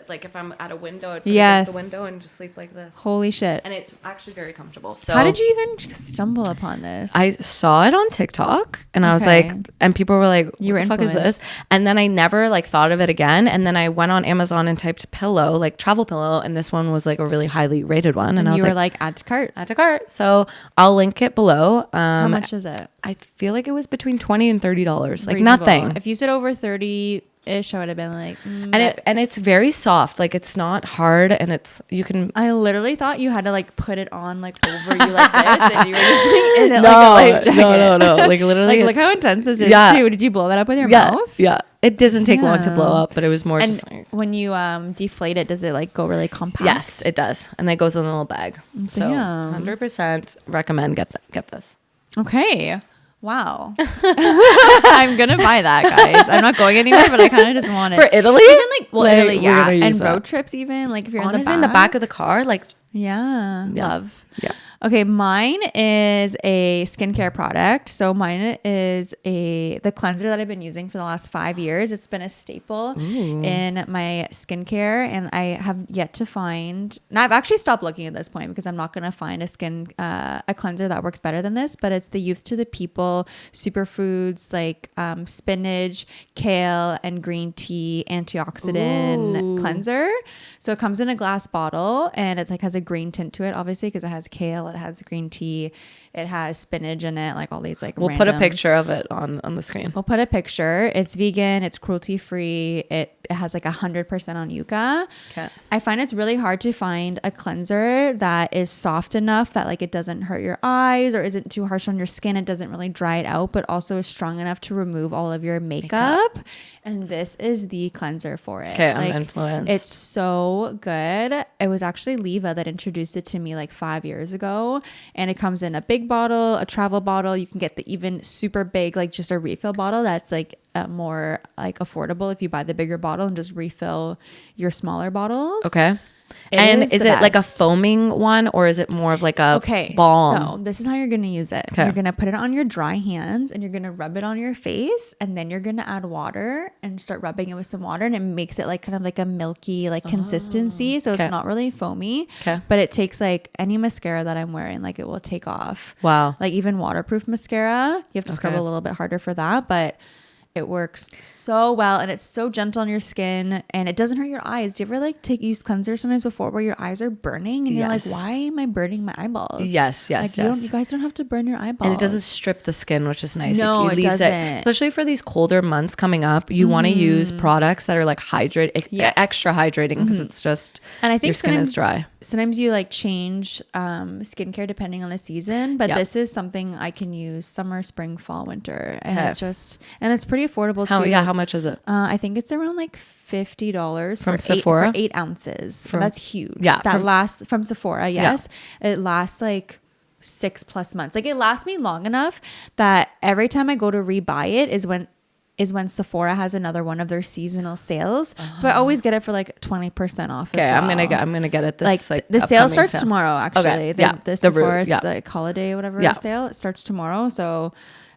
like if I'm at a window, I'd put it against the window and just sleep like this. Holy shit. And it's actually very comfortable. So how did you even stumble upon this? I saw it on TikTok and I was like, and people were like, what the fuck is this? And then I never like thought of it again. And then I went on Amazon and typed pillow, like travel pillow. And this one was like a really highly rated one. And I was like, add to cart. Add to cart. So I'll link it below. How much is it? I feel like it was between $20 and $30. Like reasonable. Nothing. If you said over 30-ish, I would have been like, and it's very soft. Like it's not hard, and you can. I literally thought you had to like put it on like over you like this, and you were just like in it like a life jacket. No. Like literally, like look how intense this is too. Did you blow that up with your mouth? Yeah. It doesn't take long to blow up, but it was more and just like, when you deflate it, does it like go really compact? Yes, it does, and that goes in a little bag. So 100% recommend get this. Okay. Wow. I'm gonna buy that, guys. I'm not going anywhere, but I kind of just want it for Italy. Even like Italy, yeah, and road trips. Even like if you're honestly in the back of the car, like love. Yeah. Okay, mine is a skincare product. So mine is the cleanser that I've been using for the last 5 years. It's been a staple in my skincare, and I have yet to find. Now I've actually stopped looking at this point because I'm not going to find a cleanser that works better than this. But it's the Youth to the People superfoods like spinach, kale, and green tea antioxidant cleanser. So it comes in a glass bottle, and it like has a green tint to it, obviously, because it has kale. It has green tea, it has spinach in it, like all these like we'll put a picture of it on the screen. We'll put a picture. It's vegan, it's cruelty free, it has like 100% on yucca. Okay. I find it's really hard to find a cleanser that is soft enough that like it doesn't hurt your eyes or isn't too harsh on your skin. It doesn't really dry it out, but also is strong enough to remove all of your makeup. And this is the cleanser for it. Okay, like, I'm influenced. It's so good. It was actually Leva that introduced it to me like 5 years ago. And it comes in a big bottle, a travel bottle. You can get the even super big, like just a refill bottle that's like more like affordable if you buy the bigger bottle and just refill your smaller bottles. Okay. And is it like a foaming one or is it more of like a balm? So this is how you're going to use it. Okay. You're going to put it on your dry hands and you're going to rub it on your face, and then you're going to add water and start rubbing it with some water, and it makes it like kind of like a milky like consistency. So it's not really foamy, but it takes like any mascara that I'm wearing, like it will take off. Wow. Like even waterproof mascara, you have to scrub a little bit harder for that, but it works so well, and it's so gentle on your skin, and it doesn't hurt your eyes. Do you ever like use cleanser sometimes before where your eyes are burning and you're like, why am I burning my eyeballs? Yes. Like, you guys don't have to burn your eyeballs. And it doesn't strip the skin, which is nice. No, it doesn't. Especially for these colder months coming up, you want to use products that are like extra hydrating, because it's just, and I think your skin is dry. Sometimes you like change skincare depending on the season, but this is something I can use summer, spring, fall, winter, and it's pretty affordable too. How much is it? I think it's around like $50 from Sephora for 8 ounces. So that's huge. Yeah, that lasts from Sephora. Yes, it lasts like 6+ months. Like it lasts me long enough that every time I go to rebuy it is when Sephora has another one of their seasonal sales. So I always get it for like 20% off. Okay, as well. I'm gonna get it. This like the sale starts tomorrow. Actually, okay. The Sephora's like holiday whatever sale. It starts tomorrow. So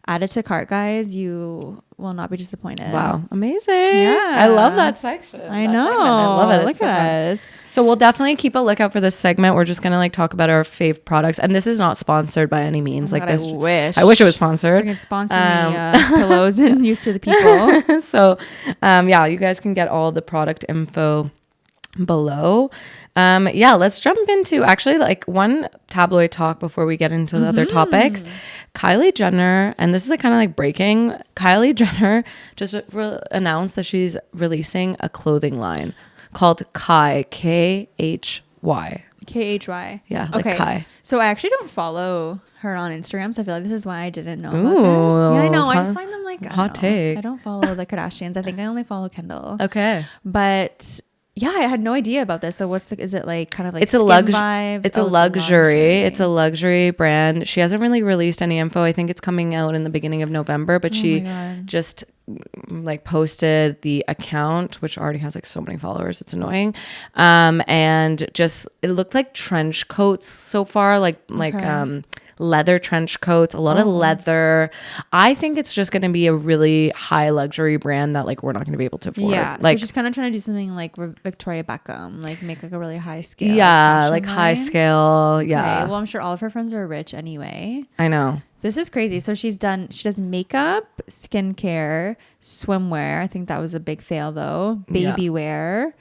add it to cart, guys. You will not be disappointed. Wow, amazing! Yeah, I love that section. I know. I love it. Look at us. So we'll definitely keep a lookout for this segment. We're just gonna like talk about our fave products, and this is not sponsored by any means. I wish it was sponsored. You can sponsor me pillows and Youth to the People. So, you guys can get all the product info below. Let's jump into actually like one tabloid talk before we get into the other topics. Kylie Jenner, and this is like kind of like breaking. Kylie Jenner just announced that she's releasing a clothing line called Khy, Khy. Khy. Yeah, like okay. Kai. So I actually don't follow her on Instagram, so I feel like this is why I didn't know Ooh, about this. Yeah, I know. I just find them like hot take. I don't follow the Kardashians. I think I only follow Kendall. Okay. But yeah, I had no idea about this. So is it like kind of like it's a vibes? It's a luxury. It's a luxury brand. She hasn't really released any info. I think it's coming out in the beginning of November, but she just like posted the account, which already has like so many followers. It's annoying. And just it looked like trench coats so far, like leather trench coats, a lot of leather. I think it's just going to be a really high luxury brand that like we're not going to be able to afford. Yeah, like so she's kind of trying to do something like Victoria Beckham, like make like a really high scale. Yeah, like high scale. Yeah. Okay. Well, I'm sure all of her friends are rich anyway. I know. This is crazy. So she does makeup, skincare, swimwear. I think that was a big fail though. Baby wear.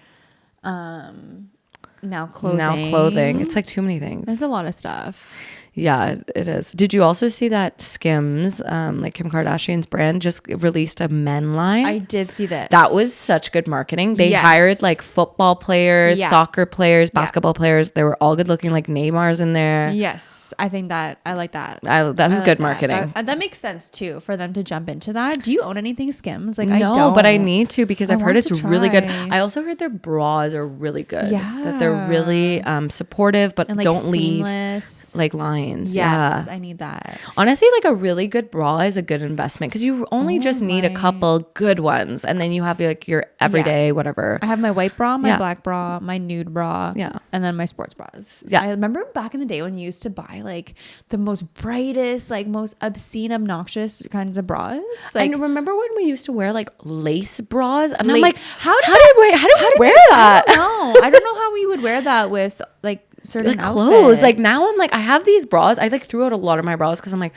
Now clothing. It's like too many things. There's a lot of stuff. Yeah, it is. Did you also see that Skims, like Kim Kardashian's brand, just released a men line? I did see this. That was such good marketing. They hired like football players, soccer players, basketball players. They were all good looking, like Neymar's in there. Yes, I think that I like that. That was good marketing. That makes sense too for them to jump into that. Do you own anything Skims? Like no, I don't, but I need to because I've heard it's really good. try. I also heard their bras are really good. Yeah, that they're really supportive, but and like don't seamless. leave like lines. Yes, yeah, I need that. Honestly, like a really good bra is a good investment because you only just need a couple good ones, and then you have like your everyday whatever. I have my white bra, my black bra, my nude bra, and then my sports bras. Yeah, I remember back in the day when you used to buy like the most brightest, like most obscene, obnoxious kinds of bras. Like, I remember when we used to wear like lace bras, and I'm Like, like, how did we wear that? I don't know how we would wear that with like certain like clothes. outfits. Like now I'm like, I have these bras. I like threw out a lot of my bras because I'm like,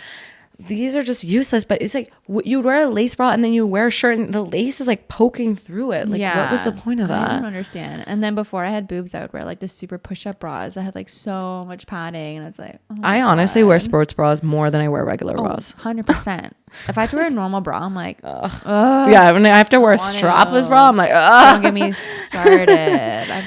these are just useless. But it's like you wear a lace bra and then you wear a shirt and the lace is like poking through it. Like what was the point of that? I don't understand. And then before I had boobs, I would wear like the super push-up bras that had like so much padding, and it's like, I honestly wear sports bras more than I wear regular bras. 100%. If I have to wear a normal bra, I'm like, yeah. When I have to wear a strapless bra, I'm like, don't get me started.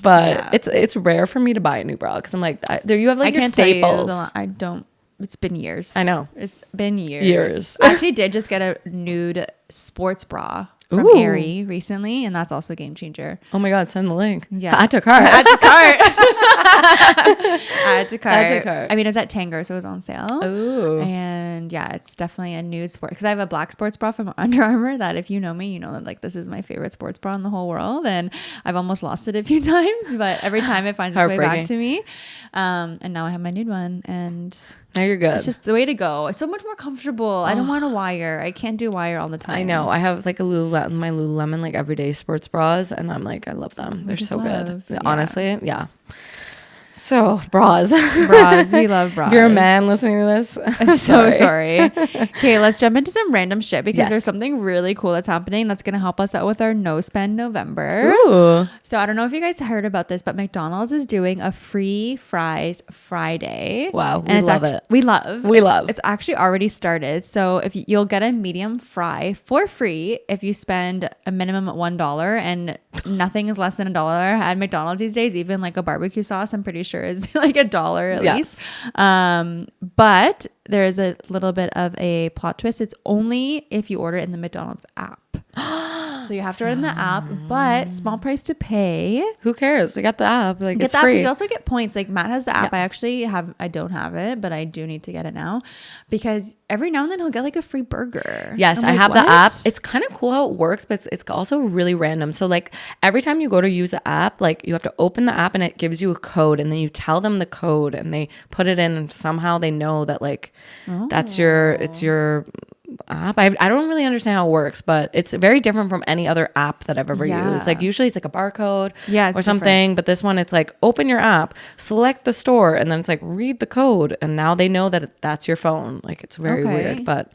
But it's rare for me to buy a new bra because I'm like, there you have like your staples. I don't. It's been years. I know. It's been years. I actually did just get a nude sports bra from Aerie recently, and that's also a game changer. Oh my God, send the link. Yeah. Add to cart. Add to cart. I mean, it was at Tanger, so it was on sale. Ooh. And yeah, it's definitely a nude sport because I have a black sports bra from Under Armour that if you know me, you know that like this is my favorite sports bra in the whole world, and I've almost lost it a few times, but every time it finds its way back to me. And now I have my nude one, and now you're good. It's just the way to go. It's so much more comfortable. I don't want a wire. I can't do wire all the time. I know. I have like my Lululemon like everyday sports bras, and I'm like, I love them. They're so good. Yeah. Honestly, yeah. So bras. We love bras. If you're a man listening to this, I'm so sorry. Okay, let's jump into some random shit because there's something really cool that's happening that's going to help us out with our no spend November. Ooh. So I don't know if you guys heard about this, but McDonald's is doing a free fries Friday. Wow, we love it. We love. It's actually already started. So if you'll get a medium fry for free if you spend a minimum of $1, and nothing is less than $1 at McDonald's these days. Even like a barbecue sauce, I'm pretty sure is like $1 at least. But there is a little bit of a plot twist. It's only if you order it in the McDonald's app. So you have to order in the app, but small price to pay. Who cares? You got the app. Like, it's free. free. You also get points. Like Matt has the app. I don't have it, but I do need to get it now because every now and then he'll get like a free burger. Yes, I have the app. It's kind of cool how it works, but it's also really random. So like every time you go to use the app, like you have to open the app and it gives you a code, and then you tell them the code and they put it in, and somehow they know that like it's your app. I don't really understand how it works, but it's very different from any other app that I've ever used. Like usually it's like a barcode or something, different. But this one it's like open your app, select the store, and then it's like read the code, and now they know that that's your phone. Like it's very weird, but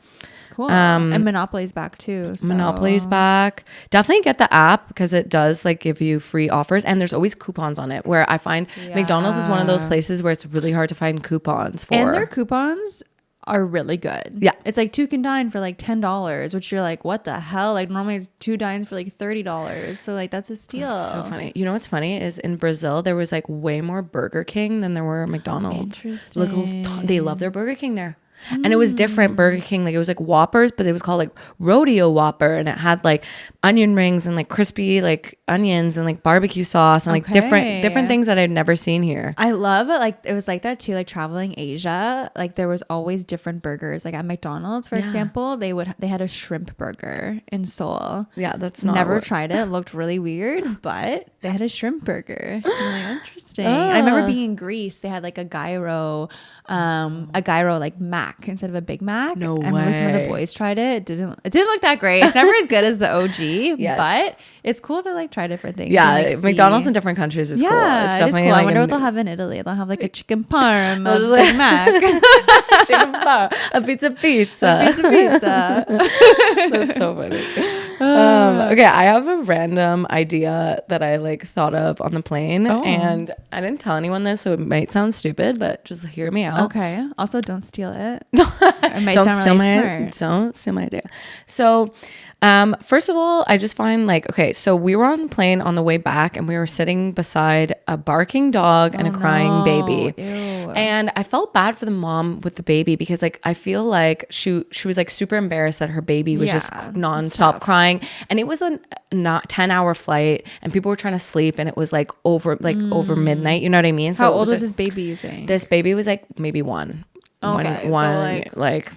cool. And Monopoly's back too. So. Monopoly's back. Definitely get the app because it does like give you free offers, and there's always coupons on it, where I find McDonald's is one of those places where it's really hard to find coupons for. And their coupons are really good. Yeah. It's like 2 can dine for like $10, which you're like, what the hell? Like normally it's 2 dines for like $30. So like that's a steal. That's so funny. You know what's funny is in Brazil there was like way more Burger King than there were McDonald's. Interesting. Look, they love their Burger King there. And it was different Burger King. Like it was like Whoppers, but it was called like Rodeo Whopper, and it had like onion rings and like crispy like onions and like barbecue sauce and like different things that I'd never seen here. I love it. Like it was like that too. Like traveling Asia, like there was always different burgers. Like at McDonald's, for example, they had a shrimp burger in Seoul. Yeah, that's not never tried it. It looked really weird, but they had a shrimp burger. I'm like, interesting. I remember being in Greece. They had like a gyro like Mac instead of a Big Mac. No I remember some of the boys tried it. It didn't look that great. It's never as good as the OG, but it's cool to like try different things. Yeah, and, like, McDonald's in different countries is cool. It's definitely cool. Like I wonder what they'll have in Italy. They'll have like a chicken parm, a like, Big Mac, chicken parm, a pizza. That's so funny. Okay, I have a random idea that I like thought of on the plane, and I didn't tell anyone this, so it might sound stupid, but just hear me out. Okay. Also, don't steal it. Don't steal my idea. So, first of all, I just find like, okay, so we were on the plane on the way back, and we were sitting beside a barking dog and a crying baby. Ew. And I felt bad for the mom with the baby because like I feel like she was like super embarrassed that her baby was just nonstop crying, and it was a not 10-hour flight, and people were trying to sleep, and it was like over midnight. You know what I mean? So how old was this baby? You think this baby was like maybe one. Okay, one so like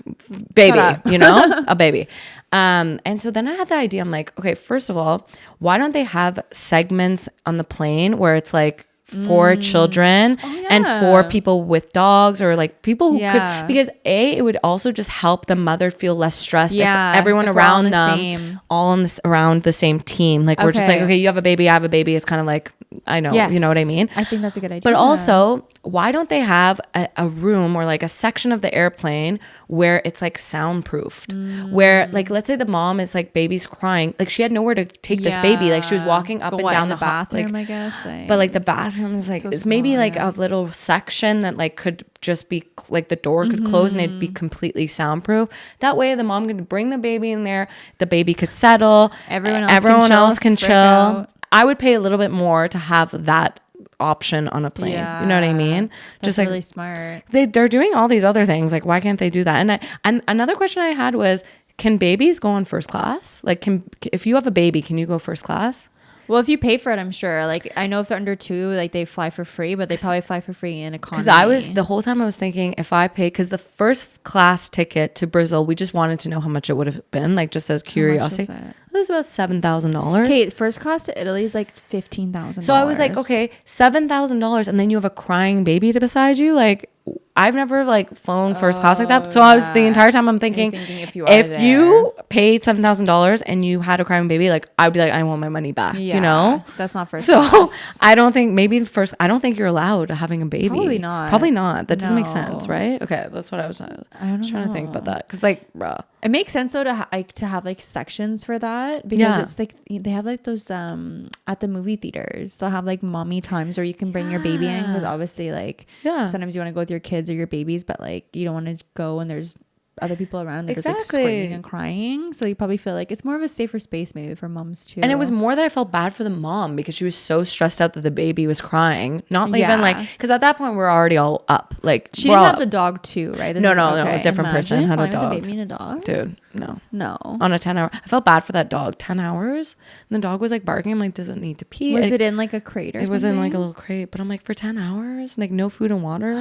baby, you know, a baby. And so then I had the idea. I'm like, okay, first of all, why don't they have segments on the plane where it's like for children and for people with dogs, or like people who could, because it would also just help the mother feel less stressed if everyone around them around the same team, like we're just like, okay, you have a baby, I have a baby. It's kind of like, I know, you know what I mean? I think that's a good idea. But also, why don't they have a room or like a section of the airplane where it's like soundproofed, where like, let's say the mom is like, baby's crying, like she had nowhere to take this baby, like she was walking up and down the bathroom, like, I guess, but like the bathroom is like, so it's maybe like a little section that like could just be like the door could close and it'd be completely soundproof. That way the mom could bring the baby in there, the baby could settle, everyone else can chill. I would pay a little bit more to have that option on a plane. You know what I mean? That's just like really smart. They're doing all these other things. Like, why can't they do that? And another question I had was, can babies go on first class? Like, if you have a baby, can you go first class? Well, if you pay for it, I'm sure. Like, I know if they're under 2, like they fly for free, but they probably fly for free in economy. Because the whole time I was thinking, if I pay, because the first class ticket to Brazil, we just wanted to know how much it would have been, like just as curiosity. It was about $7,000. Okay, first class to Italy is like $15,000. So I was like, okay, $7,000, and then you have a crying baby beside you, like. I've never like flown first class like that. So I was the entire time I'm thinking if you paid $7,000 and you had a crying baby, like I'd be like, I want my money back. You know, that's not first class. I don't think I don't think you're allowed having a baby. Probably not. That doesn't make sense, right? Okay, that's what I was trying to think about that, because like, it makes sense though to have like sections for that, because it's like they have like those at the movie theaters, they'll have like mommy times where you can bring your baby in, because obviously like sometimes you want to go with your kids or your babies, but like you don't want to go and there's other people around that are just like screaming and crying, so you probably feel like it's more of a safer space maybe for moms too. And it was more that I felt bad for the mom, because she was so stressed out that the baby was crying, not even like, because at that point we're already all up, like she didn't have the dog too, right? No, it was a different person had a dog. The baby and a dog, dude. No on a 10-hour, I felt bad for that dog. 10 hours and the dog was like barking. I'm like, does it need to pee? Was it in like a crate or something? It was in like a little crate, but I'm like, for 10 hours, like no food and water,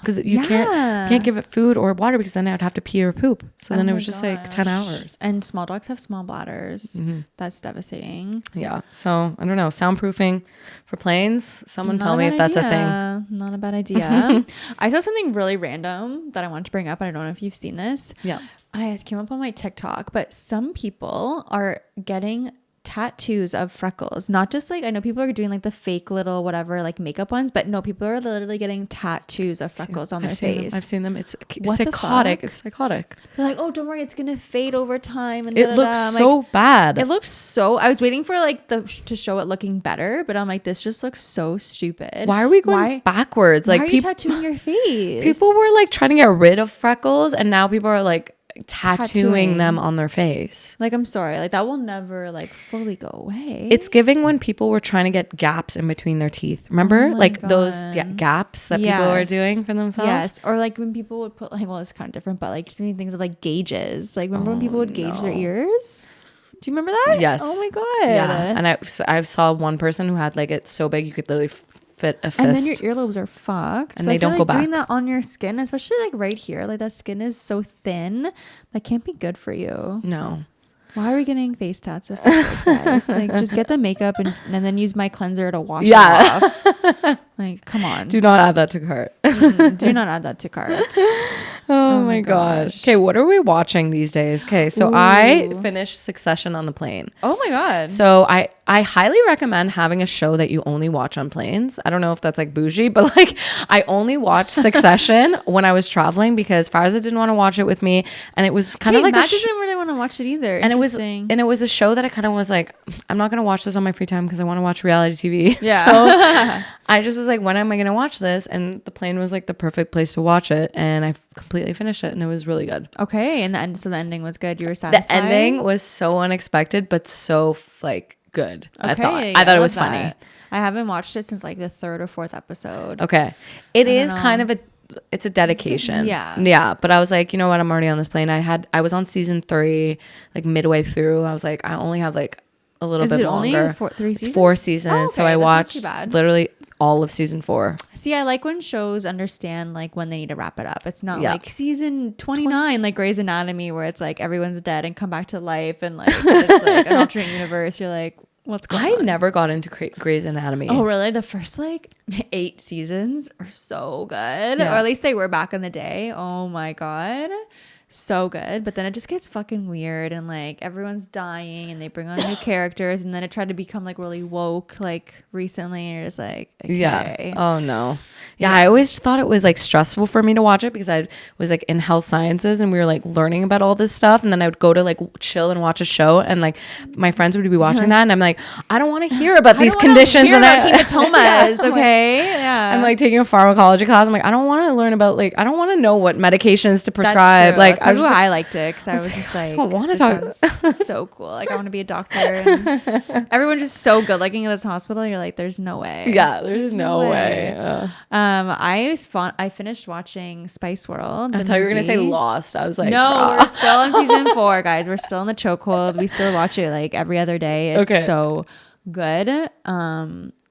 because you can't give it food or water, because then I would have to pee or poop. So then it was just like 10 hours. And small dogs have small bladders. That's devastating. Yeah. So I don't know, soundproofing for planes, someone tell me if that's a thing. Not a bad idea. I saw something really random that I want to bring up. I don't know if you've seen this. Yeah, I just came up on my TikTok, but some people are getting tattoos of freckles, not just like, I know people are doing like the fake little whatever like makeup ones, but no, people are literally getting tattoos of freckles on their face. I've seen them. It's What the psychotic. fuck? It's psychotic. They're like, oh, don't worry, it's gonna fade over time, and It looks I'm so like, bad. it looks so, I was waiting for like to show it looking better, but I'm like, this just looks so stupid. Why are we going backwards? Why Like are you tattooing your face? people were like trying to get rid of freckles, and now people are like tattooing them on their face. Like, I'm sorry, like that will never like fully go away. It's giving when people were trying to get gaps in between their teeth. Remember, like those gaps that people were doing for themselves. Yes, or like when people would put like, well, it's kind of different, but like just many things of like gauges. Like, remember when people would gauge their ears? Do you remember that? Yes. Oh my god. Yeah. And I saw one person who had like it so big you could literally fit a fist. And then your earlobes are fucked. And they don't go back. Doing that on your skin, especially like right here, like that skin is so thin, that can't be good for you. No. Why are we getting face tats of freckles, guys? Like, just get the makeup and then use my cleanser to wash it off. Like, come on. Do not add that to cart. Do not add that to cart. Oh my gosh. Okay, what are we watching these days? Okay, so I finished Succession on the plane. Oh my god. So I highly recommend having a show that you only watch on planes. I don't know if that's like bougie, but like I only watched Succession when I was traveling because Farza didn't want to watch it with me, and it was kind of like Matt doesn't really want to watch it either. And it was a show that I kind of was like, I'm not gonna watch this on my free time because I want to watch reality TV. Yeah. So I just was like, when am I gonna watch this? And the plane was like the perfect place to watch it, and I completely finished it, and it was really good. Okay, and so the ending was good. You were satisfied. The ending was so unexpected, but so like good. Okay, I thought it was funny. I haven't watched it since like the 3rd or 4th episode. Okay, it is kind of it's a dedication. Yeah. But I was like, you know what? I'm already on this plane. I was on season 3, like midway through. I was like, I only have like a little bit longer. Only 3 seasons? It's 4 seasons. Oh, okay. So I watched literally all of season 4. See, I like when shows understand like when they need to wrap it up. It's not like season 29 like Grey's Anatomy, where it's like everyone's dead and come back to life, and like it's like an alternate universe. You're like, what's going on? I never got into Grey's Anatomy. Oh really? The first like 8 seasons are so good, or at least they were back in the day. Oh my god, so good. But then it just gets fucking weird, and like everyone's dying, and they bring on new characters, and then it tried to become like really woke like recently, and you're just like, okay. Oh no. Yeah, I always thought it was like stressful for me to watch it because I was like in health sciences, and we were like learning about all this stuff, and then I would go to like chill and watch a show, and like my friends would be watching that, and I'm like, I don't want to hear about these conditions and hematomas. Okay. I'm like taking a pharmacology class. I'm like, I don't want to learn about like, I don't want to know what medications to prescribe. Like I liked it because I was just like, I don't want to talk. So cool. Like I want to be a doctor. And everyone's just so good looking at this hospital. You're like, there's no way. Yeah, there's no way. I finished watching Spice World. I thought you were gonna say Lost. I was like, no, we're still on season 4, guys. We're still in the chokehold. We still watch it like every other day. It's so good.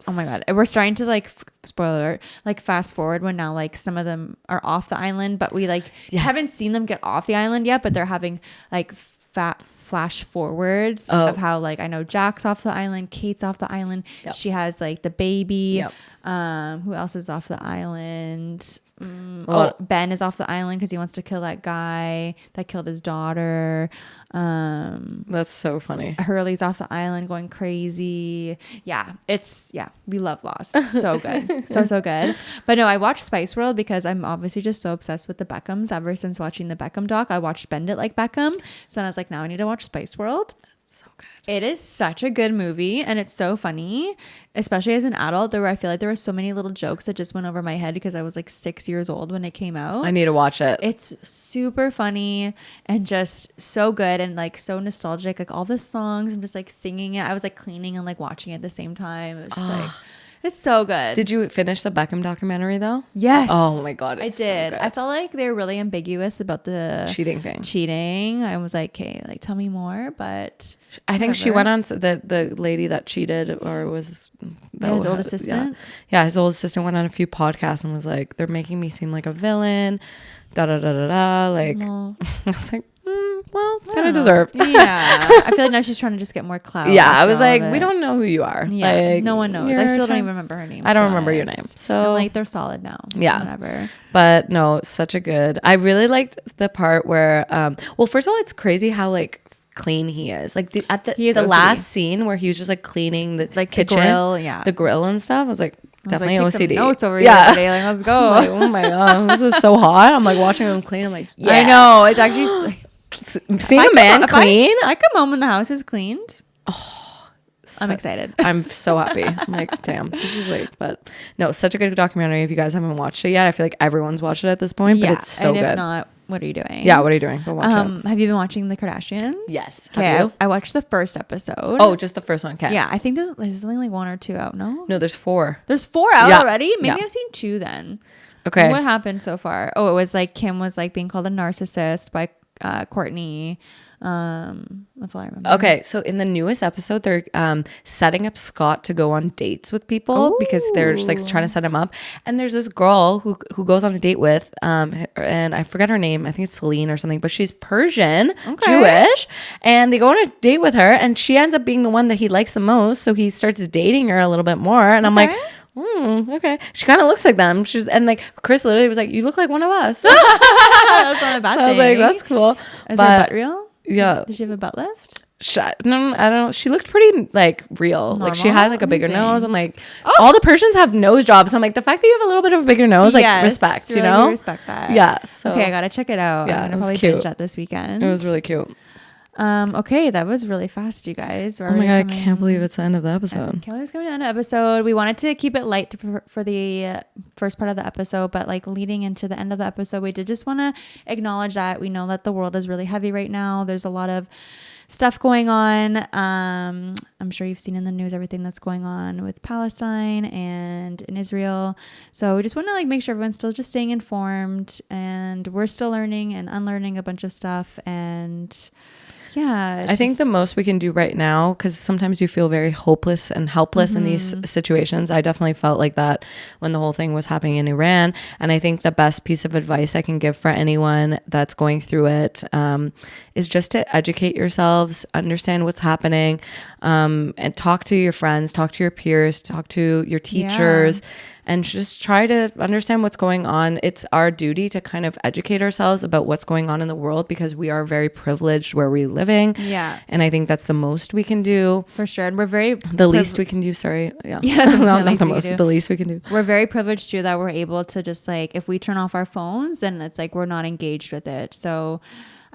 Oh my god, we're starting to like spoiler alert, like fast forward when now like some of them are off the island, but we like haven't seen them get off the island yet, but they're having like flash forwards of how like I know Jack's off the island, Kate's off the island. She has like the baby. Who else is off the island? Ben is off the island because he wants to kill that guy that killed his daughter. That's so funny. Hurley's off the island going crazy. We love Lost. So good. so good. But no, I watched Spice World because I'm obviously just so obsessed with the Beckhams ever since watching the Beckham doc. I watched Bend It Like Beckham, so then I was like, now I need to watch Spice World. So good. It is such a good movie, and it's so funny, especially as an adult. I feel like there were so many little jokes that just went over my head because I was like 6 years old when it came out. I need to watch it. It's super funny and just so good and like so nostalgic. Like all the songs, I'm just like singing it. I was like cleaning and like watching it at the same time. It was just like, it's so good. Did you finish the Beckham documentary though? Yes. Oh my god, I did. So I felt like they were really ambiguous about the cheating. I was like, okay, like tell me more, but I think she went on the lady that cheated, or was his old assistant. Yeah, his old assistant went on a few podcasts and was like, they're making me seem like a villain. Da da da da da. Like I was like, well, kind of deserved. Yeah. I feel like now she's trying to just get more clout. Yeah, I was like, we don't know who you are. Yeah, like, no one knows. I still don't even remember her name. I don't remember your name. So I'm like, they're solid now. Yeah. Whatever. But no, such a good. I really liked the part where, well, first of all, it's crazy how like clean he is. Like at He is the OCD. last scene where he was just like cleaning the Like kitchen, the grill, yeah. the grill and stuff. I was like, definitely take some OCD. notes over here today. Like, let's go. I'm like, oh my god, this is so hot. I'm like watching him clean. I'm like, yeah. I know. It's actually Seeing a man clean. I come home and the house is cleaned. I'm excited. I'm so happy. I'm like, damn, this is like, but no, such a good documentary. If you guys haven't watched it yet, I feel like everyone's watched it at this point, but it's so and good. if not, what are you doing? Yeah, what are you doing? Go watch it. Have you been watching the Kardashians? Yes. Okay, Have you? I watched the first episode. Oh, just the first one. Okay. Yeah, I think there's only like 1 or 2 out. No, No, there's 4. there's 4 out Yeah. already. Maybe Yeah. I've seen 2 then. Okay. What happened so far? Oh, it was like Kim was like being called a narcissist by Courtney. That's all I remember. Okay, so in the newest episode, they're setting up Scott to go on dates with people because they're just like trying to set him up. And there's this girl who goes on a date with, and I forget her name. I think it's Celine or something, but she's Persian, Jewish, and they go on a date with her, and she ends up being the one that he likes the most. So he starts dating her a little bit more, and I'm like, okay. She kind of looks like them. And like Chris literally was like, "You look like one of us." That's not a bad thing. I was like, "That's cool." Is her butt real? Yeah. Did she have a butt lift? No, I don't. She looked pretty like real. Normal? Like she had like a bigger Amazing. nose. I'm like, all the Persians have nose jobs. So I'm like, the fact that you have a little bit of a bigger nose, like respect, you know? Respect that. Yeah. So Okay, I gotta check it out. Yeah, I'm it gonna was probably cute. binge that this weekend. it was really cute. Okay, that was really fast, you guys. Oh my god, I can't believe it's the end of the episode. Can't believe it's coming to the end of the episode. We wanted to keep it light for the first part of the episode, but like leading into the end of the episode, we did just want to acknowledge that we know that the world is really heavy right now. There's a lot of stuff going on. I'm sure you've seen in the news everything that's going on with Palestine and in Israel. So we just want to like make sure everyone's still just staying informed, and we're still learning and unlearning a bunch of stuff. And yeah, I think the most we can do right now, because sometimes you feel very hopeless and helpless in these situations. I definitely felt like that when the whole thing was happening in Iran. And I think the best piece of advice I can give for anyone that's going through it is just to educate yourselves, understand what's happening, and talk to your friends, talk to your peers, talk to your teachers. And just try to understand what's going on. It's our duty to kind of educate ourselves about what's going on in the world, because we are very privileged where we're living. Yeah. And I think that's the most we can do. For sure. And we're very The least we can do, sorry. Yeah. the not least the we can most, do. the least we can do. We're very privileged too that we're able to just like, if we turn off our phones, then it's like we're not engaged with it. So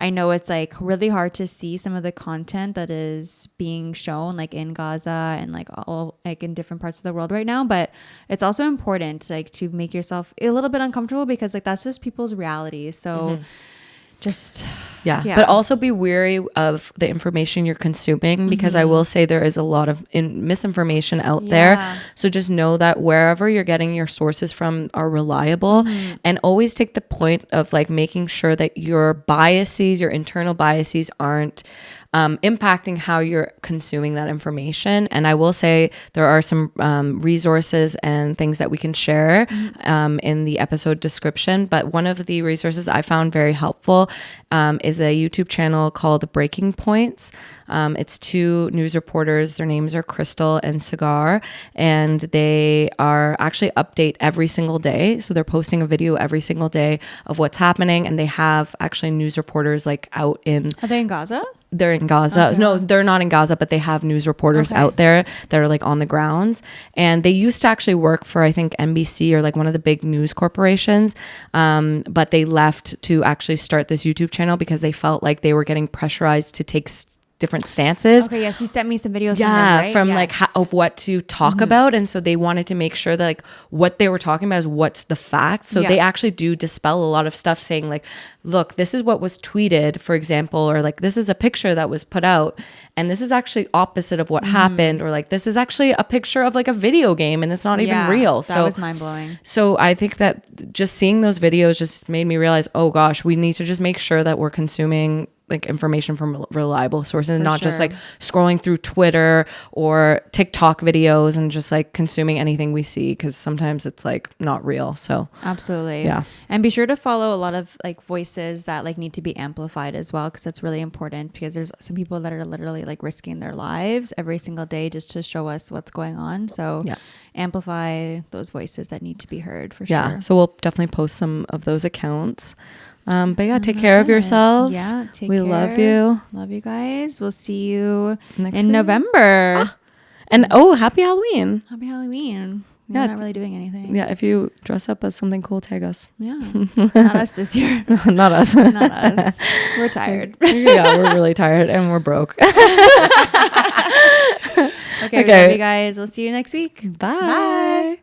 I know it's like really hard to see some of the content that is being shown like in Gaza and like all like in different parts of the world right now, but it's also important like to make yourself a little bit uncomfortable, because like that's just people's realities. So just yeah, but also be wary of the information you're consuming, because I will say there is a lot of misinformation out there. So just know that wherever you're getting your sources from are reliable, and always take the point of like making sure that your biases, your internal biases aren't impacting how you're consuming that information. And I will say there are some resources and things that we can share in the episode description. But one of the resources I found very helpful is a YouTube channel called Breaking Points. It's 2 news reporters. Their names are Crystal and Cigar, and they are actually update every single day. So they're posting a video every single day of what's happening, and they have actually news reporters like out in... Are they in Gaza? They're in Gaza. Okay. No, they're not in Gaza, but they have news reporters out there that are like on the grounds. And they used to actually work for, I think, NBC or like one of the big news corporations. But they left to actually start this YouTube channel because they felt like they were getting pressurized to take different stances. Okay, yes, you sent me some videos. Yeah, from them, right? like of what to talk about, and so they wanted to make sure that like what they were talking about is what's the facts. So they actually do dispel a lot of stuff, saying like, look, this is what was tweeted, for example, or like this is a picture that was put out, and this is actually opposite of what happened, or like this is actually a picture of like a video game, and it's not even real. That was mind blowing. So I think that just seeing those videos just made me realize, oh gosh, we need to just make sure that we're consuming like information from reliable sources, and not just like scrolling through Twitter or TikTok videos and just like consuming anything we see, because sometimes it's like not real. So absolutely. Yeah. And be sure to follow a lot of like voices that like need to be amplified as well, because it's really important, because there's some people that are literally like risking their lives every single day just to show us what's going on. So amplify those voices that need to be heard for sure. So we'll definitely post some of those accounts. But yeah, take care of yourselves. Yeah, take we care. love you. Love you guys. We'll see you Next in week. November. And happy Halloween. Happy Halloween. Yeah. We're not really doing anything. Yeah, if you dress up as something cool, tag us. Yeah. Not us this year. Not us. Not us. We're tired. Yeah, we're really tired and we're broke. Okay, we love you guys. We'll see you next week. Bye.